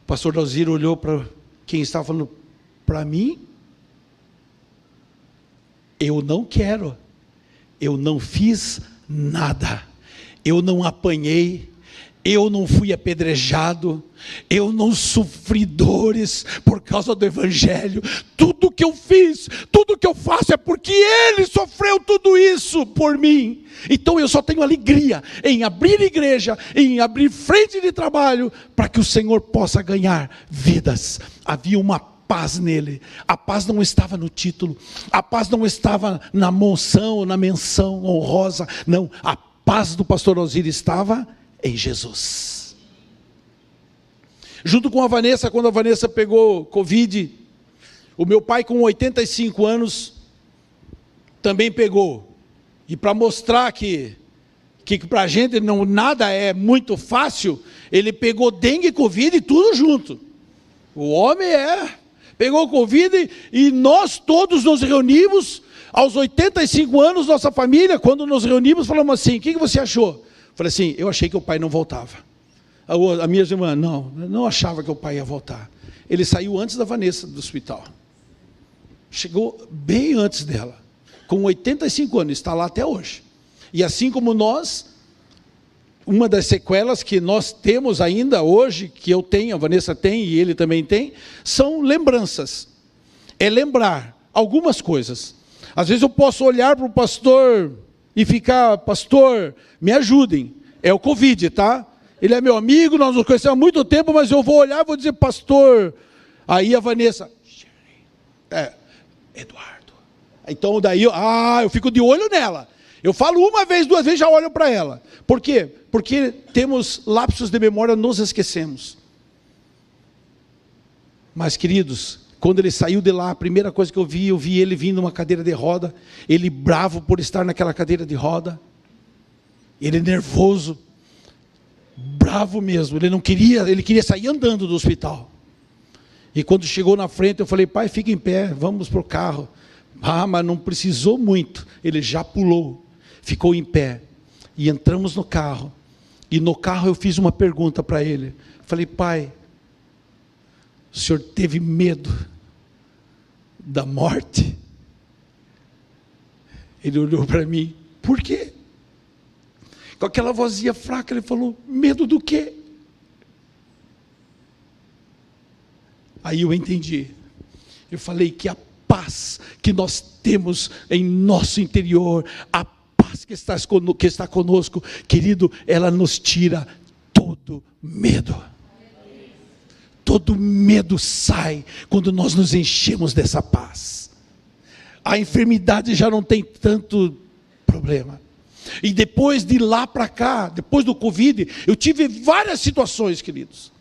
O pastor Dalzir olhou para quem estava falando: para mim? Eu não quero, eu não fiz nada, eu não apanhei, eu não fui apedrejado, eu não sofri dores por causa do evangelho. Tudo que eu fiz, tudo que eu faço é porque ele sofreu tudo isso por mim. Então eu só tenho alegria em abrir igreja, em abrir frente de trabalho, para que o Senhor possa ganhar vidas. Havia uma paz nele. A paz não estava no título, a paz não estava na moção, na menção honrosa, não. A paz do pastor Dalzir estava em Jesus. Junto com a Vanessa, quando a Vanessa pegou Covid, o meu pai, com 85 anos, também pegou. E para mostrar que que para a gente não, nada é muito fácil, ele pegou dengue e Covid e tudo junto. O homem pegou Covid e nós todos nos reunimos, aos 85 anos, nossa família, quando nos reunimos, falamos assim, o que você achou? Falei assim, eu achei que o pai não voltava. A minha irmã, não achava que o pai ia voltar. Ele saiu antes da Vanessa do hospital. Chegou bem antes dela, com 85 anos, está lá até hoje. E assim como nós, uma das sequelas que nós temos ainda hoje, que eu tenho, a Vanessa tem e ele também tem, são lembranças. É lembrar algumas coisas. Às vezes eu posso olhar para o pastor e ficar, pastor, me ajudem. É o Covid, tá? Ele é meu amigo, nós nos conhecemos há muito tempo, mas eu vou olhar e vou dizer, pastor. Aí a Vanessa, Eduardo. Então daí, eu fico de olho nela. Eu falo uma vez, duas vezes, já olho para ela. Por quê? Porque temos lapsos de memória, nos esquecemos. Mas, queridos, quando ele saiu de lá, a primeira coisa que eu vi ele vindo numa cadeira de roda, ele bravo por estar naquela cadeira de roda, ele nervoso, bravo mesmo, ele queria sair andando do hospital. E quando chegou na frente, eu falei, pai, fica em pé, vamos para o carro. Mas não precisou muito, ele já pulou, ficou em pé, e entramos no carro, e no carro eu fiz uma pergunta para ele, falei, pai, o senhor teve medo da morte? Ele olhou para mim, por quê? Com aquela vozinha fraca, ele falou, medo do quê? Aí eu entendi, eu falei que a paz que nós temos em nosso interior, a paz que está conosco, querido, ela nos tira todo medo. Todo medo sai quando nós nos enchemos dessa paz. A enfermidade já não tem tanto problema. E depois de lá para cá, depois do Covid, eu tive várias situações, queridos.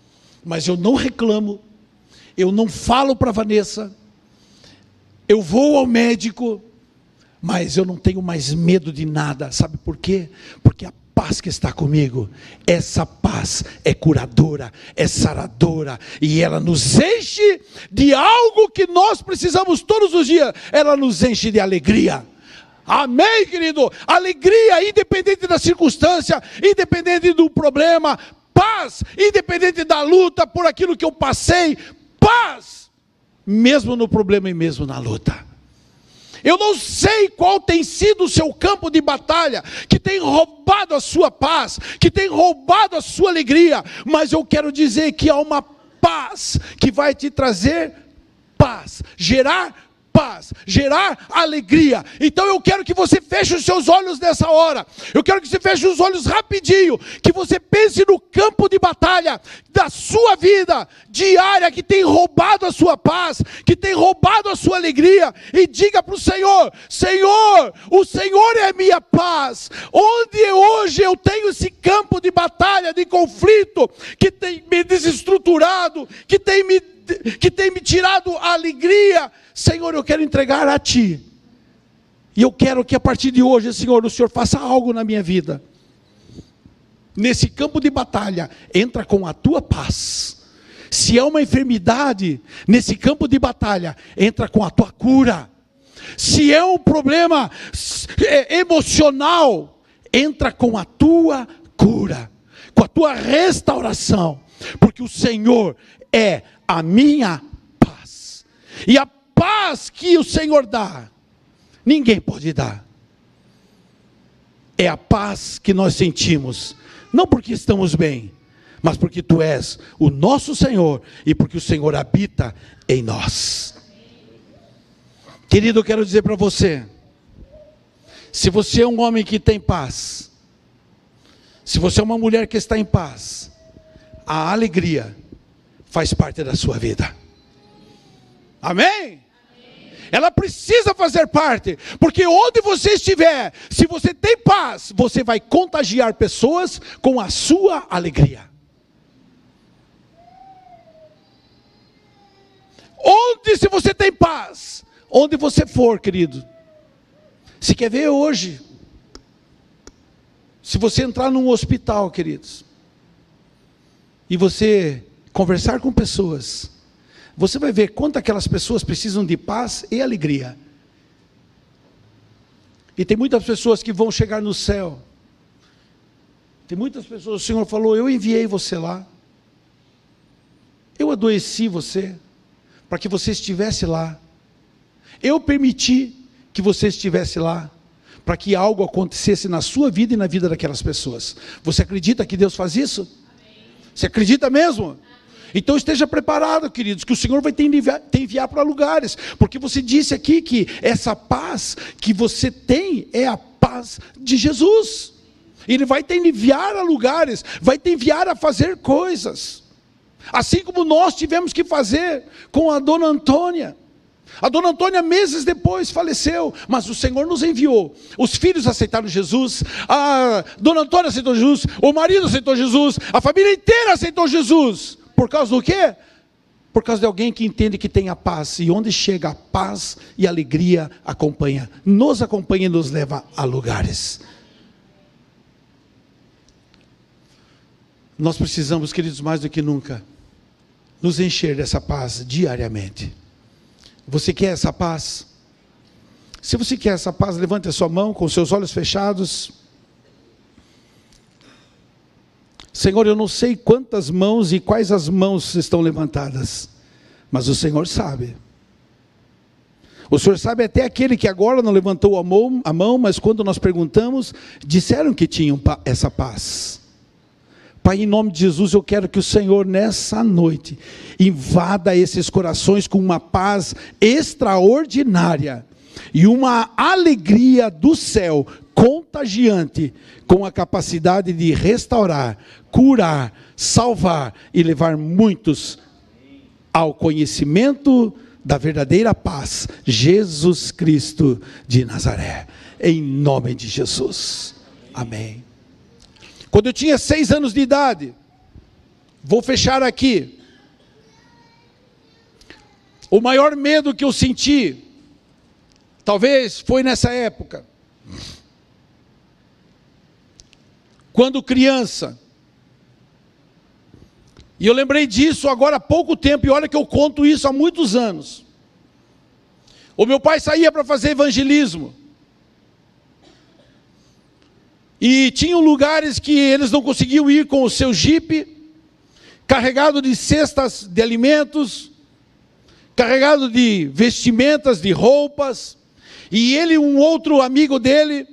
Mas eu não reclamo, eu não falo para a Vanessa, eu vou ao médico, mas eu não tenho mais medo de nada. Sabe por quê? Porque a paz que está comigo, essa paz é curadora, é saradora, e ela nos enche de algo que nós precisamos todos os dias, ela nos enche de alegria. Amém, querido? Alegria, independente da circunstância, independente do problema, paz, independente da luta, por aquilo que eu passei, paz, mesmo no problema e mesmo na luta. Eu não sei qual tem sido o seu campo de batalha, que tem roubado a sua paz, que tem roubado a sua alegria, mas eu quero dizer que há uma paz que vai te trazer paz, gerar paz, gerar alegria. Então eu quero que você feche os seus olhos nessa hora, eu quero que você feche os olhos rapidinho, que você pense no campo de batalha da sua vida diária, que tem roubado a sua paz, que tem roubado a sua alegria, e diga para o Senhor, Senhor, o Senhor é a minha paz, onde hoje eu tenho esse campo de batalha, de conflito, que tem me desestruturado, que tem me tirado a alegria, Senhor, eu quero entregar a Ti, e eu quero que a partir de hoje, Senhor, o Senhor faça algo na minha vida, nesse campo de batalha, entra com a Tua paz. Se é uma enfermidade, nesse campo de batalha, entra com a Tua cura. Se é um problema emocional, entra com a Tua cura, com a Tua restauração, porque o Senhor é a minha paz, e a paz que o Senhor dá, ninguém pode dar. É a paz que nós sentimos, não porque estamos bem, mas porque Tu és o nosso Senhor, e porque o Senhor habita em nós. Querido, eu quero dizer para você, se você é um homem que tem paz, se você é uma mulher que está em paz, a alegria faz parte da sua vida. Amém? Ela precisa fazer parte, porque onde você estiver, se você tem paz, você vai contagiar pessoas com a sua alegria. Se você tem paz, onde você for, querido, se quer ver hoje, Se você entrar num hospital, queridos, e você conversar com pessoas, você vai ver quanto aquelas pessoas precisam de paz e alegria. E tem muitas pessoas que vão chegar no céu. Tem muitas pessoas, o Senhor falou, eu enviei você lá. Eu adoeci você, para que você estivesse lá. Eu permiti que você estivesse lá, para que algo acontecesse na sua vida e na vida daquelas pessoas. Você acredita que Deus faz isso? Amém. Você acredita mesmo? Amém. Então esteja preparado, queridos, que o Senhor vai te enviar para lugares, porque você disse aqui que essa paz que você tem é a paz de Jesus. Ele vai te enviar a lugares, vai te enviar a fazer coisas, assim como nós tivemos que fazer com a dona Antônia. A dona Antônia meses depois faleceu, mas o Senhor nos enviou. Os filhos aceitaram Jesus, a dona Antônia aceitou Jesus, o marido aceitou Jesus, a família inteira aceitou Jesus. Por causa do quê? Por causa de alguém que entende que tem a paz, e onde chega a paz e a alegria nos acompanha e nos leva a lugares. Nós precisamos, queridos, mais do que nunca, nos encher dessa paz diariamente. Você quer essa paz? Se você quer essa paz, levante a sua mão com seus olhos fechados. Senhor, eu não sei quantas mãos e quais as mãos estão levantadas, mas o Senhor sabe. O Senhor sabe até aquele que agora não levantou a mão, mas quando nós perguntamos, disseram que tinham essa paz. Pai, em nome de Jesus, eu quero que o Senhor nessa noite invada esses corações com uma paz extraordinária e uma alegria do céu contagiante, com a capacidade de restaurar, curar, salvar e levar muitos ao conhecimento da verdadeira paz, Jesus Cristo de Nazaré, em nome de Jesus, amém. Quando eu tinha 6 anos de idade, vou fechar aqui, o maior medo que eu senti, talvez foi nessa época, quando criança, e eu lembrei disso agora há pouco tempo, e olha que eu conto isso há muitos anos. O meu pai saía para fazer evangelismo, e tinham lugares que eles não conseguiam ir com o seu jipe, carregado de cestas de alimentos, carregado de vestimentas, de roupas, e ele e um outro amigo dele,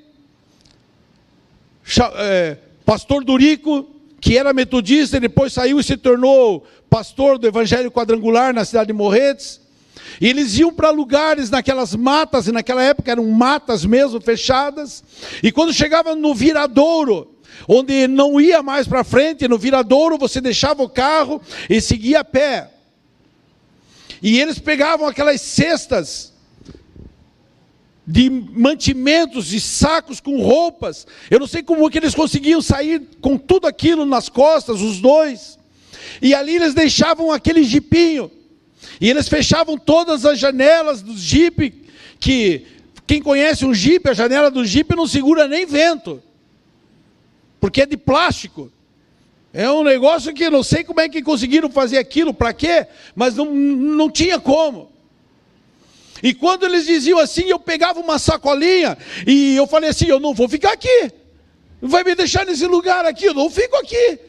pastor Durico, que era metodista, e depois saiu e se tornou pastor do Evangelho Quadrangular na cidade de Morretes, e eles iam para lugares naquelas matas, e naquela época eram matas mesmo, fechadas, e quando chegava no viradouro, onde não ia mais para frente, no viradouro você deixava o carro e seguia a pé, e eles pegavam aquelas cestas de mantimentos, de sacos com roupas, eu não sei como que eles conseguiam sair com tudo aquilo nas costas, os dois, e ali eles deixavam aquele jipinho, e eles fechavam todas as janelas do jipe, que quem conhece um jipe, a janela do jipe não segura nem vento, porque é de plástico, é um negócio que não sei como é que conseguiram fazer aquilo, para quê, mas não tinha como. E quando eles diziam assim, eu pegava uma sacolinha, e eu falei assim, eu não vou ficar aqui, vai me deixar nesse lugar aqui, eu não fico aqui.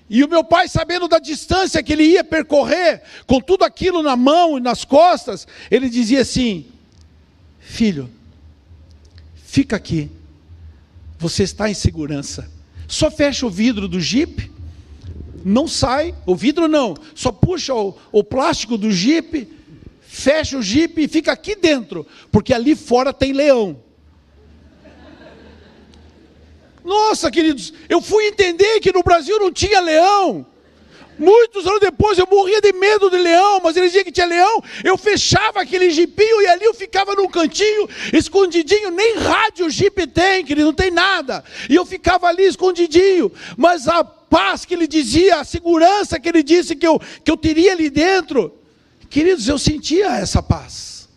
E o meu pai, sabendo da distância que ele ia percorrer, com tudo aquilo na mão e nas costas, ele dizia assim, filho, fica aqui, você está em segurança, só fecha o vidro do jipe, não sai, o vidro não, só puxa o plástico do jipe, fecha o jipe e fica aqui dentro, porque ali fora tem leão. Nossa, queridos, eu fui entender que no Brasil não tinha leão. Muitos anos depois eu morria de medo de leão, mas ele dizia que tinha leão, eu fechava aquele jipinho e ali eu ficava num cantinho, escondidinho, nem rádio o jipe tem, querido, não tem nada. E eu ficava ali escondidinho, mas a paz que ele dizia, a segurança que ele disse que eu teria ali dentro, queridos, eu sentia essa paz.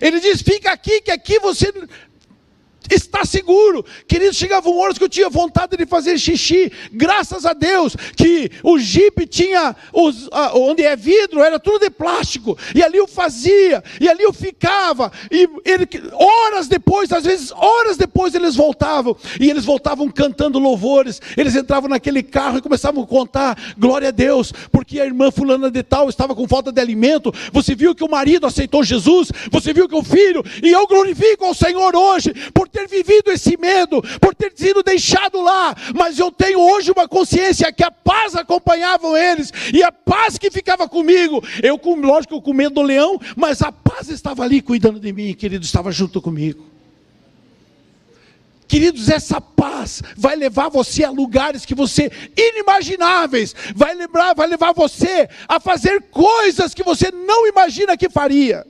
Ele diz, fica aqui, que aqui você... está seguro. Querido, chegavam horas que eu tinha vontade de fazer xixi. Graças a Deus que o Jeep tinha, onde é vidro, era tudo de plástico. E ali eu fazia, e ali eu ficava. E horas depois, às vezes horas depois eles voltavam. E eles voltavam cantando louvores. Eles entravam naquele carro e começavam a contar, glória a Deus, porque a irmã fulana de tal estava com falta de alimento. Você viu que o marido aceitou Jesus, você viu que o filho, e eu glorifico ao Senhor hoje, por ter vivido esse medo, por ter sido deixado lá, mas eu tenho hoje uma consciência que a paz acompanhava eles, e a paz que ficava comigo, lógico, eu com medo do leão, mas a paz estava ali cuidando de mim, querido, estava junto comigo. Queridos, essa paz vai levar você a lugares que você inimagináveis, vai levar você a fazer coisas que você não imagina que faria.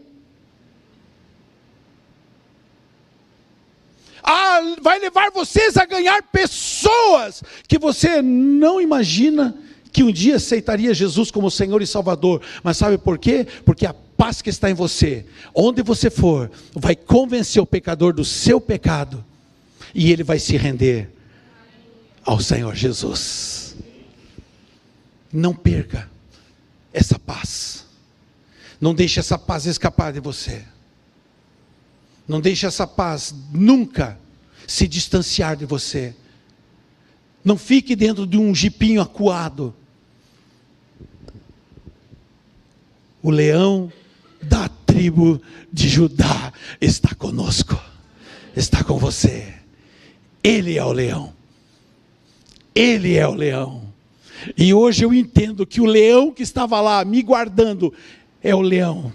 Vai levar vocês a ganhar pessoas que você não imagina que um dia aceitaria Jesus como Senhor e Salvador. Mas sabe por quê? Porque a paz que está em você, onde você for, vai convencer o pecador do seu pecado. E ele vai se render ao Senhor Jesus. Não perca essa paz. Não deixe essa paz escapar de você. Não deixe essa paz nunca se distanciar de você. Não fique dentro de um jipinho acuado. O leão da tribo de Judá está conosco. Está com você. Ele é o leão. Ele é o leão. E hoje eu entendo que o leão que estava lá me guardando é o leão.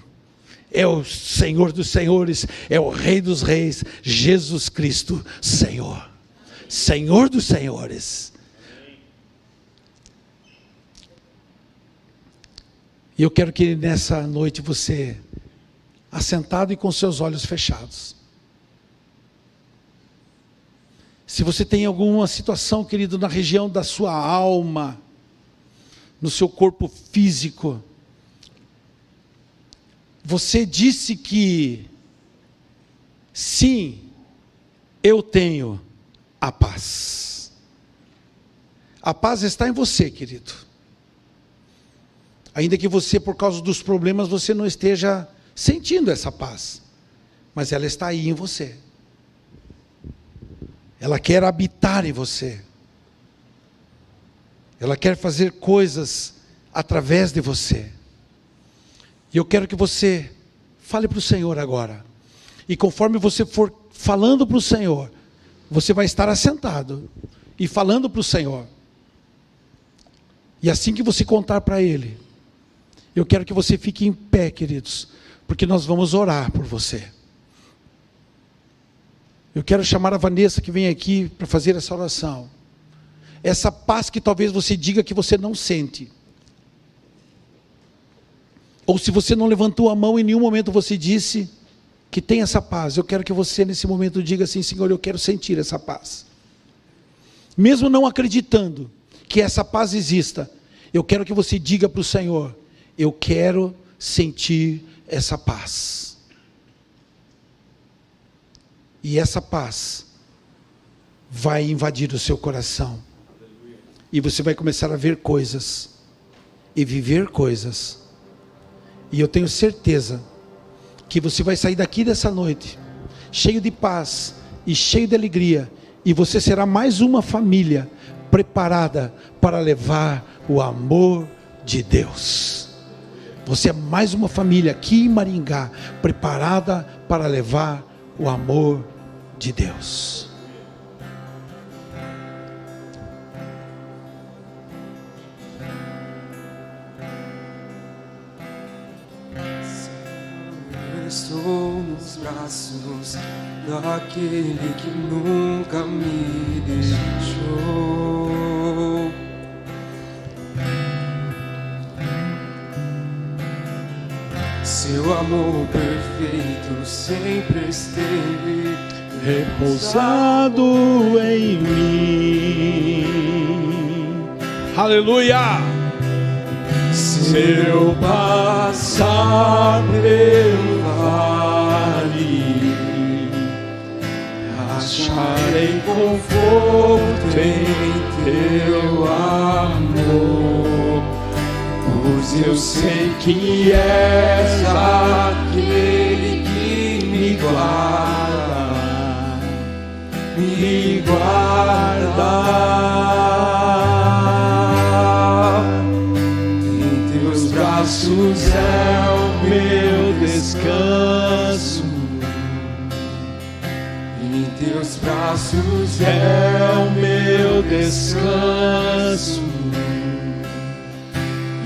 É o Senhor dos senhores, é o Rei dos reis, Jesus Cristo, Senhor. Senhor dos senhores. E eu quero que nessa noite você, assentado e com seus olhos fechados, se você tem alguma situação, querido, na região da sua alma, no seu corpo físico, você disse que, sim, eu tenho a paz. A paz está em você, querido. Ainda que você, por causa dos problemas, você não esteja sentindo essa paz, mas ela está aí em você. Ela quer habitar em você. Ela quer fazer coisas através de você. E eu quero que você fale para o Senhor agora. E conforme você for falando para o Senhor, você vai estar assentado e falando para o Senhor. E assim que você contar para Ele, eu quero que você fique em pé, queridos, porque nós vamos orar por você. Eu quero chamar a Vanessa que vem aqui para fazer essa oração. Essa paz que talvez você diga que você não sente. Ou se você não levantou a mão, em nenhum momento você disse que tem essa paz. Eu quero que você nesse momento diga assim: Senhor, eu quero sentir essa paz. Mesmo não acreditando que essa paz exista, eu quero que você diga para o Senhor: eu quero sentir essa paz. E essa paz vai invadir o seu coração. E você vai começar a ver coisas e viver coisas. E eu tenho certeza que você vai sair daqui dessa noite cheio de paz e cheio de alegria. E você será mais uma família preparada para levar o amor de Deus. Você é mais uma família aqui em Maringá preparada para levar o amor de Deus. Estou nos braços daquele que nunca me deixou. Seu amor perfeito sempre esteve repousado em mim. Aleluia! Se eu passar pelo vale, a acharei conforto em teu amor, pois eu sei que és aquele que me guarda, me guarda. Em teus braços é o meu descanso, em teus braços é o meu descanso,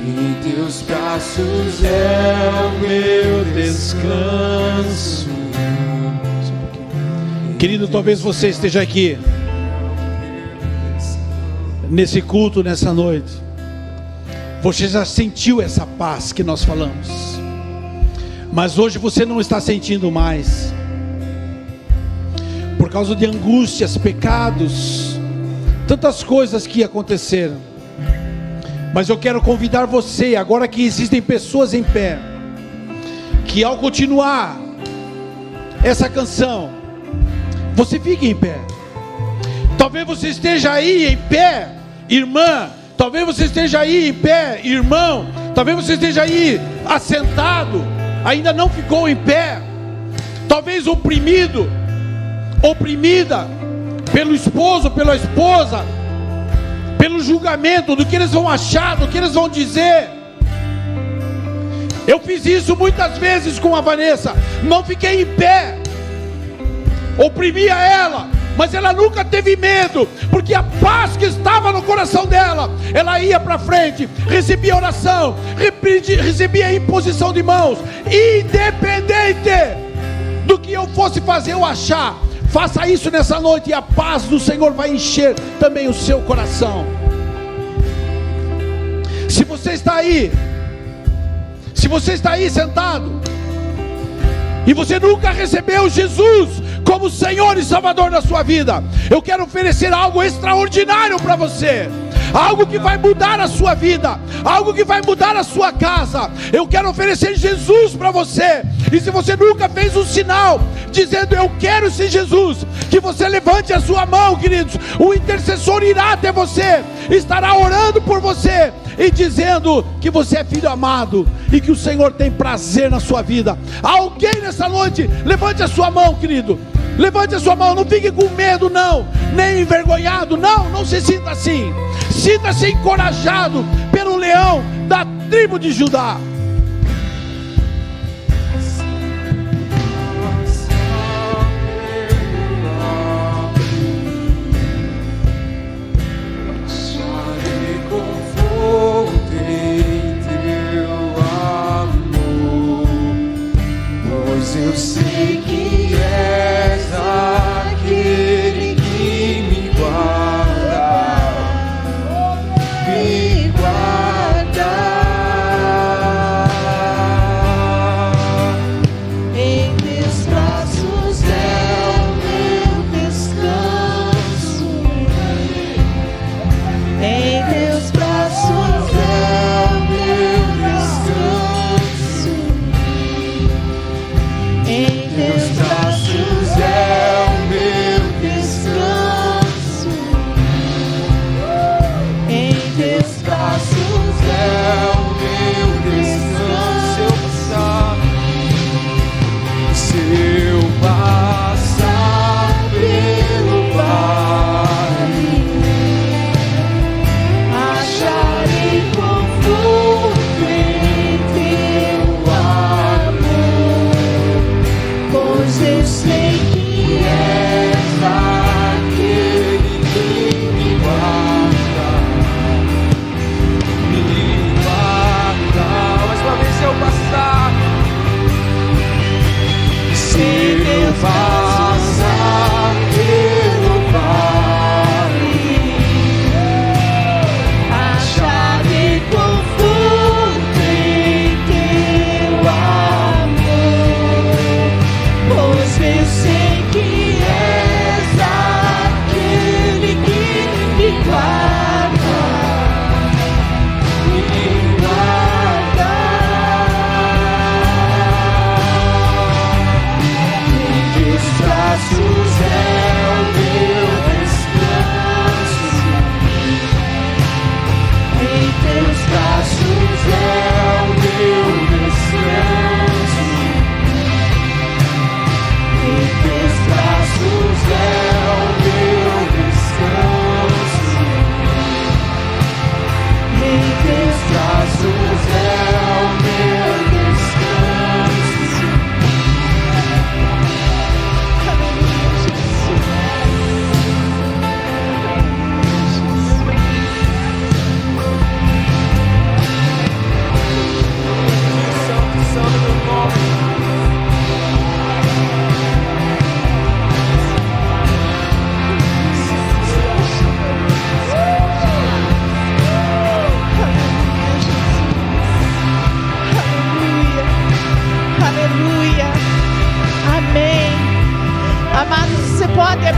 em teus braços é o meu descanso. Querido, talvez você esteja aqui nesse culto, nessa noite. Você já sentiu essa paz que nós falamos, mas hoje você não está sentindo mais, por causa de angústias, pecados, tantas coisas que aconteceram. Mas eu quero convidar você, agora que existem pessoas em pé, que ao continuar essa canção, você fique em pé. Talvez você esteja aí em pé, irmã. Talvez você esteja aí em pé, irmão. Talvez você esteja aí assentado, ainda não ficou em pé. Talvez oprimido, oprimida pelo esposo, pela esposa, pelo julgamento do que eles vão achar, do que eles vão dizer. Eu fiz isso muitas vezes com a Vanessa. Não fiquei em pé, oprimia ela, mas ela nunca teve medo, porque a paz que estava no coração dela, ela ia para frente, recebia oração, recebia imposição de mãos, independente do que eu fosse fazer ou achar. Faça isso nessa noite e a paz do Senhor vai encher também o seu coração. Se você está aí sentado e você nunca recebeu Jesus como Senhor e Salvador da sua vida, eu quero oferecer algo extraordinário para você, algo que vai mudar a sua vida, algo que vai mudar a sua casa. Eu quero oferecer Jesus para você. E se você nunca fez um sinal dizendo eu quero esse Jesus, que você levante a sua mão, queridos. O intercessor irá até você, estará orando por você e dizendo que você é filho amado e que o Senhor tem prazer na sua vida. Alguém nessa noite, levante a sua mão, querido. Levante a sua mão, não fique com medo não, nem envergonhado, não se sinta assim. Sinta-se encorajado pelo leão da tribo de Judá. Eu sei que és aquele que me guarda, me guarda.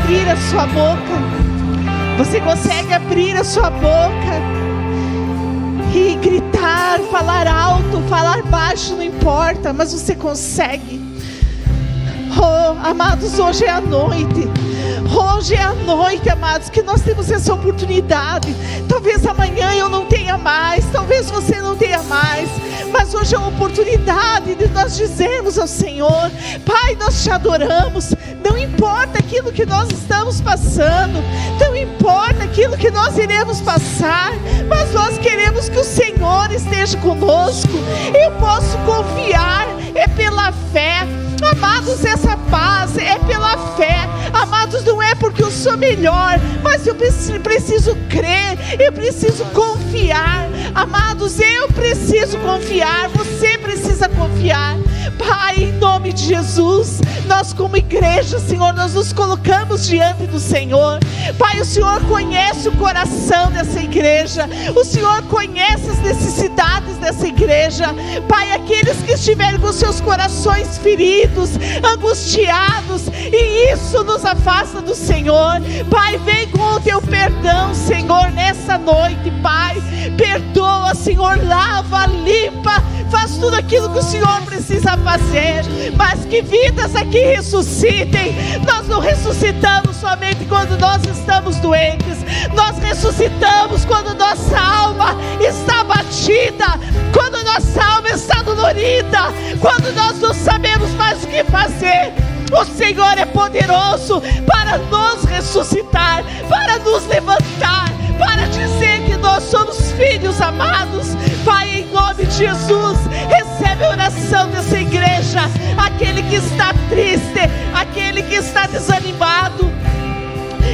abrir a sua boca? Você consegue abrir a sua boca e gritar, falar alto, falar baixo, não importa, mas você consegue. Oh, amados, hoje é a noite. Hoje é a noite, amados, que nós temos essa oportunidade. Talvez amanhã eu não tenha mais, talvez você não tenha mais, mas hoje é a oportunidade de nós dizermos ao Senhor: Pai, nós te adoramos. Não importa aquilo que nós estamos passando, não importa aquilo que nós iremos passar, mas nós queremos que o Senhor esteja conosco. Eu posso confiar, é pela fé. Amados, essa paz é pela fé. Amados, não é porque eu sou melhor, mas eu preciso crer, eu preciso confiar. Amados, eu preciso confiar, você precisa confiar. Pai, em nome de Jesus, nós como igreja, Senhor, nós nos colocamos diante do Senhor. Pai, o Senhor conhece o coração dessa igreja, o Senhor conhece as necessidades dessa igreja. Pai, aqueles que estiverem com seus corações feridos, angustiados, e isso nos afasta do Senhor. Pai, vem com o teu perdão, Senhor, nessa noite. Pai, perdoa, Senhor, lava, limpa, faz tudo aquilo que o Senhor precisa fazer, mas que vidas aqui ressuscitem. Nós não ressuscitamos somente quando nós estamos doentes, nós ressuscitamos quando nossa alma está batida, quando nossa alma está dolorida, quando nós não sabemos mais o que fazer. O Senhor é poderoso para nos ressuscitar, para nos levantar, para dizer que nós somos filhos amados. Pai, em nome de Jesus, recebe a oração dessa igreja. Aquele que está triste, aquele que está desanimado,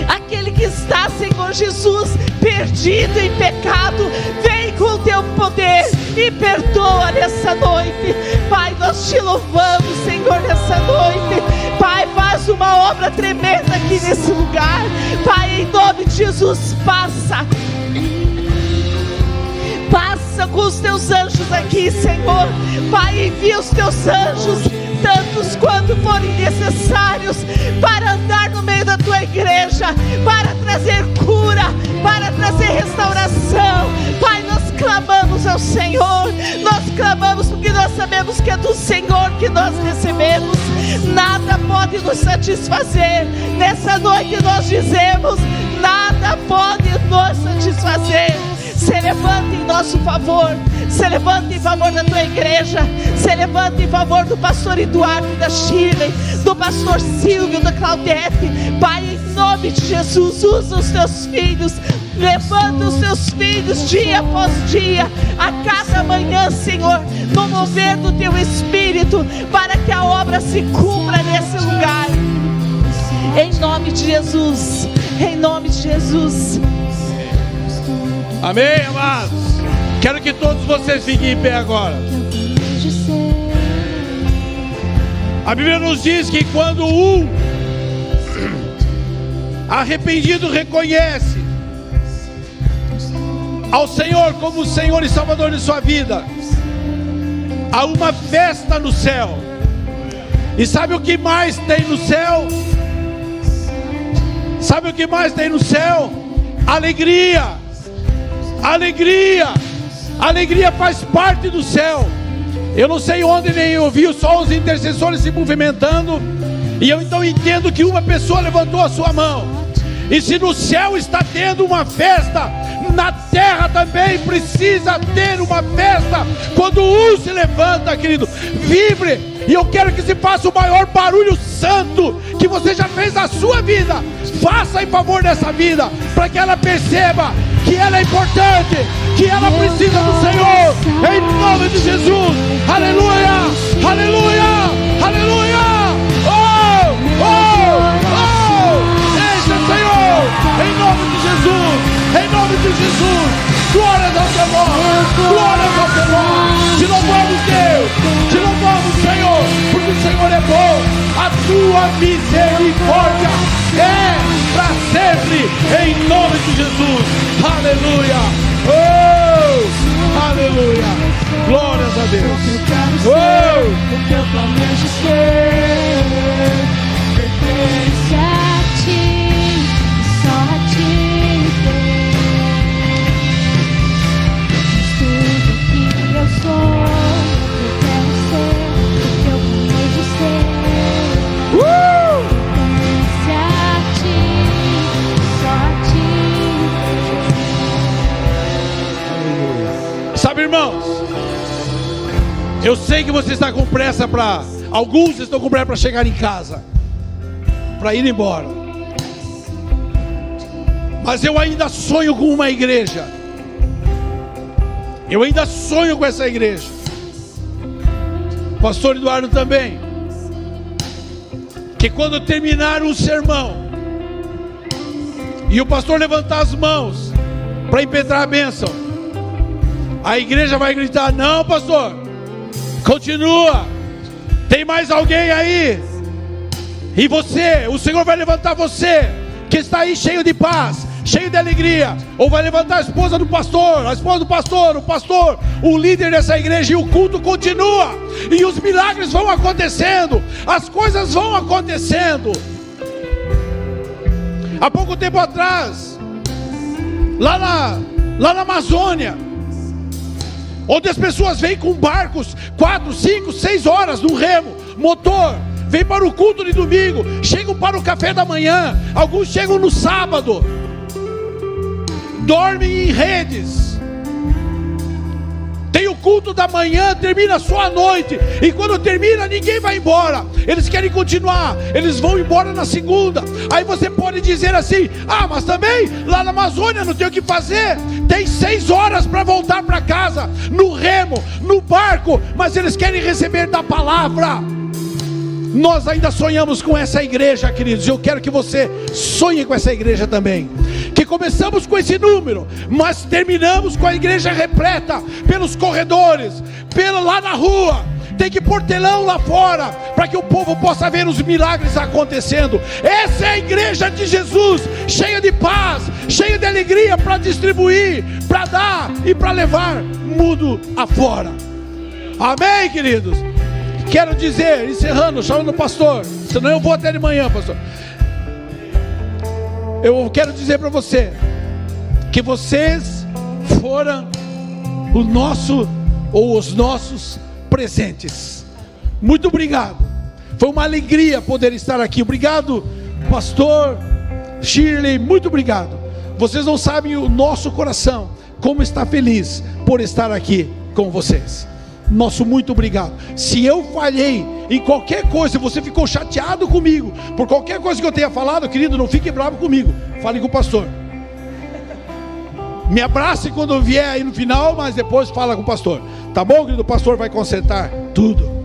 aquele que está, Senhor Jesus, perdido em pecado, vem com o teu poder e perdoa nessa noite. Pai, nós te louvamos, Senhor, nessa noite. Pai, faz uma obra tremenda aqui nesse lugar. Pai, em nome de Jesus, passa com os teus anjos aqui, Senhor. Pai, envia os teus anjos, tantos quanto forem necessários, para andar no meio da tua igreja, para trazer cura, para trazer restauração. Pai, nós clamamos ao Senhor, nós clamamos porque nós sabemos que é do Senhor que nós recebemos. Nada pode nos satisfazer. Nessa noite nós dizemos: nada pode nos satisfazer. Se levanta em nosso favor, se levanta em favor da tua igreja, se levanta em favor do pastor Eduardo, da Shirley, do pastor Silvio, da Claudete. Pai, em nome de Jesus, usa os teus filhos, levanta os teus filhos dia após dia, a cada manhã, Senhor, no mover do teu Espírito, para que a obra se cumpra nesse lugar. Em nome de Jesus, em nome de Jesus. Amém, amados? Quero que todos vocês fiquem em pé agora. A Bíblia nos diz que quando um arrependido reconhece ao Senhor como o Senhor e Salvador de sua vida, há uma festa no céu. E sabe o que mais tem no céu? Sabe o que mais tem no céu? Alegria. Alegria, alegria faz parte do céu. Eu não sei onde nem ouvi, só os intercessores se movimentando. E eu então entendo que uma pessoa levantou a sua mão. E se no céu está tendo uma festa, na terra também precisa ter uma festa. Quando um se levanta, querido, vibre. E eu quero que se faça o maior barulho santo que você já fez na sua vida. Faça em favor dessa vida, para que ela perceba que ela é importante, que ela precisa do Senhor, em nome de Jesus. Aleluia, aleluia, aleluia. Oh, oh, oh, deixa, Senhor, em nome de Jesus, em nome de Jesus. Glórias ao teu nome, glórias ao teu nome. Te louvamos, Deus, te louvamos, Senhor, porque o Senhor é bom. A tua misericórdia é para sempre, em nome de Jesus. Aleluia, oh, aleluia, glórias a Deus. Oh, o teu planejo ser pertence a ti. Eu sei que você está com pressa para... Alguns estão com pressa para chegar em casa, para ir embora. Mas eu ainda sonho com uma igreja. Eu ainda sonho com essa igreja. Pastor Eduardo também. Que quando terminar um sermão e o pastor levantar as mãos para impetrar a bênção, a igreja vai gritar: não, pastor, continua, tem mais alguém aí. E você, o Senhor vai levantar você, que está aí cheio de paz, cheio de alegria. Ou vai levantar a esposa do pastor, a esposa do pastor, o pastor, o líder dessa igreja. E o culto continua, e os milagres vão acontecendo, as coisas vão acontecendo. Há pouco tempo atrás, lá na Amazônia, onde as pessoas vêm com barcos 4, 5, 6 horas no remo, motor, vêm para o culto de domingo, chegam para o café da manhã, alguns chegam no sábado, dormem em redes. Tem o culto da manhã, termina só à noite, e quando termina ninguém vai embora, eles querem continuar, eles vão embora na segunda. Aí você pode dizer assim: ah, mas também lá na Amazônia não tem o que fazer, tem 6 horas para voltar para casa, no remo, no barco, mas eles querem receber da palavra. Nós ainda sonhamos com essa igreja, queridos. Eu quero que você sonhe com essa igreja também. Que começamos com esse número, mas terminamos com a igreja repleta pelos corredores, lá na rua. Tem que pôr telão lá fora, para que o povo possa ver os milagres acontecendo. Essa é a igreja de Jesus, cheia de paz, cheia de alegria, para distribuir, para dar e para levar mundo afora. Amém, queridos? Quero dizer, encerrando, chamando o pastor, senão eu vou até de manhã, pastor. Eu quero dizer para você que vocês foram os nossos presentes. Muito obrigado. Foi uma alegria poder estar aqui. Obrigado, pastor Shirley, muito obrigado. Vocês não sabem o nosso coração como está feliz por estar aqui com vocês. Nosso muito obrigado. Se eu falhei em qualquer coisa, você ficou chateado comigo por qualquer coisa que eu tenha falado, querido, não fique bravo comigo, fale com o pastor. Me abrace quando eu vier aí no final, mas depois fala com o pastor, tá bom, querido? O pastor vai consertar tudo.